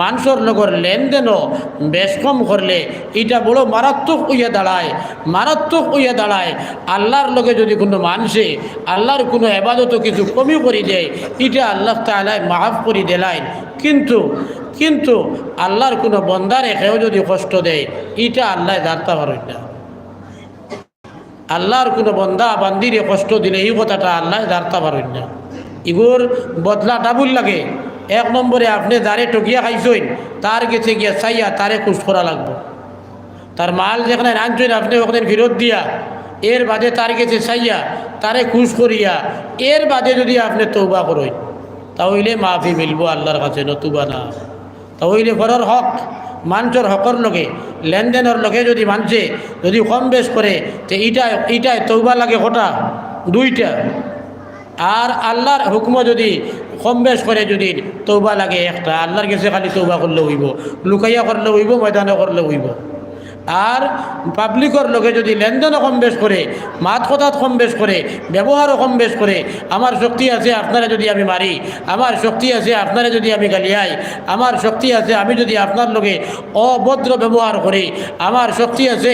A: মানুষের লগর লেনদেনও বেশ কম করলে এটা বড় মারাত্মক হইয়া দাঁড়ায়। আল্লাহর লগে যদি কোনো মানুষে আল্লাহর কোনো এবাদত কিছু কমি করে দেয়, এটা আল্লাহ তাআলা মাফ করে দিলেন। কিন্তু আল্লাহর কোনো বন্দারে কেউ যদি কষ্ট দেয়, এটা আল্লাহ জানতে পারেন না। আল্লাহর কোনো বন্দা বান্দিরে কষ্ট দিলে এই কথাটা আল্লাহ জানতে পারেন না। ইগোর বদলা ডাবুল লাগে। এক নম্বরে আপনি যারে টকিয়া খাইছেন তার গেছে গিয়া চাইয়া তারে খুশ করা লাগবে। তার মাল যেখানে আনছেন আপনি ওখানে ফেরত দিয়া, এর বাদে তার গেছে চাইয়া তারে খুশ করিয়া, এর বাদে যদি আপনি তৌবা করেন তাহলে মাফি মিলব আল্লাহর কাছে, নতুবা না। তাহলে ঘরের হক, মানুষের হকর লগে লেনদেনের লগে যদি মানুষে যদি কম বেশ করে, তো ইটায় তৌবা লাগে কটা? দুইটা। আর আল্লাহর হুকুম যদি কম বেশ করে যদি তৌবা লাগে একটা। আল্লাহর কাছে খালি তৌবা করলে হইব, লুকাইয়া করলে হইব, ময়দানে করলে হইব। আর পাবলিকর লোকে যদি লেনদেনও কম বেশ করে, মাত কথাত কম বেশ করে, ব্যবহারও কম বেশ করে, আমার শক্তি আছে আপনারা যদি আমি মারি, আমার শক্তি আছে আপনারা যদি আমি গালিয়াই, আমার শক্তি আছে আমি যদি আপনার লোকে অভদ্র ব্যবহার করি, আমার শক্তি আছে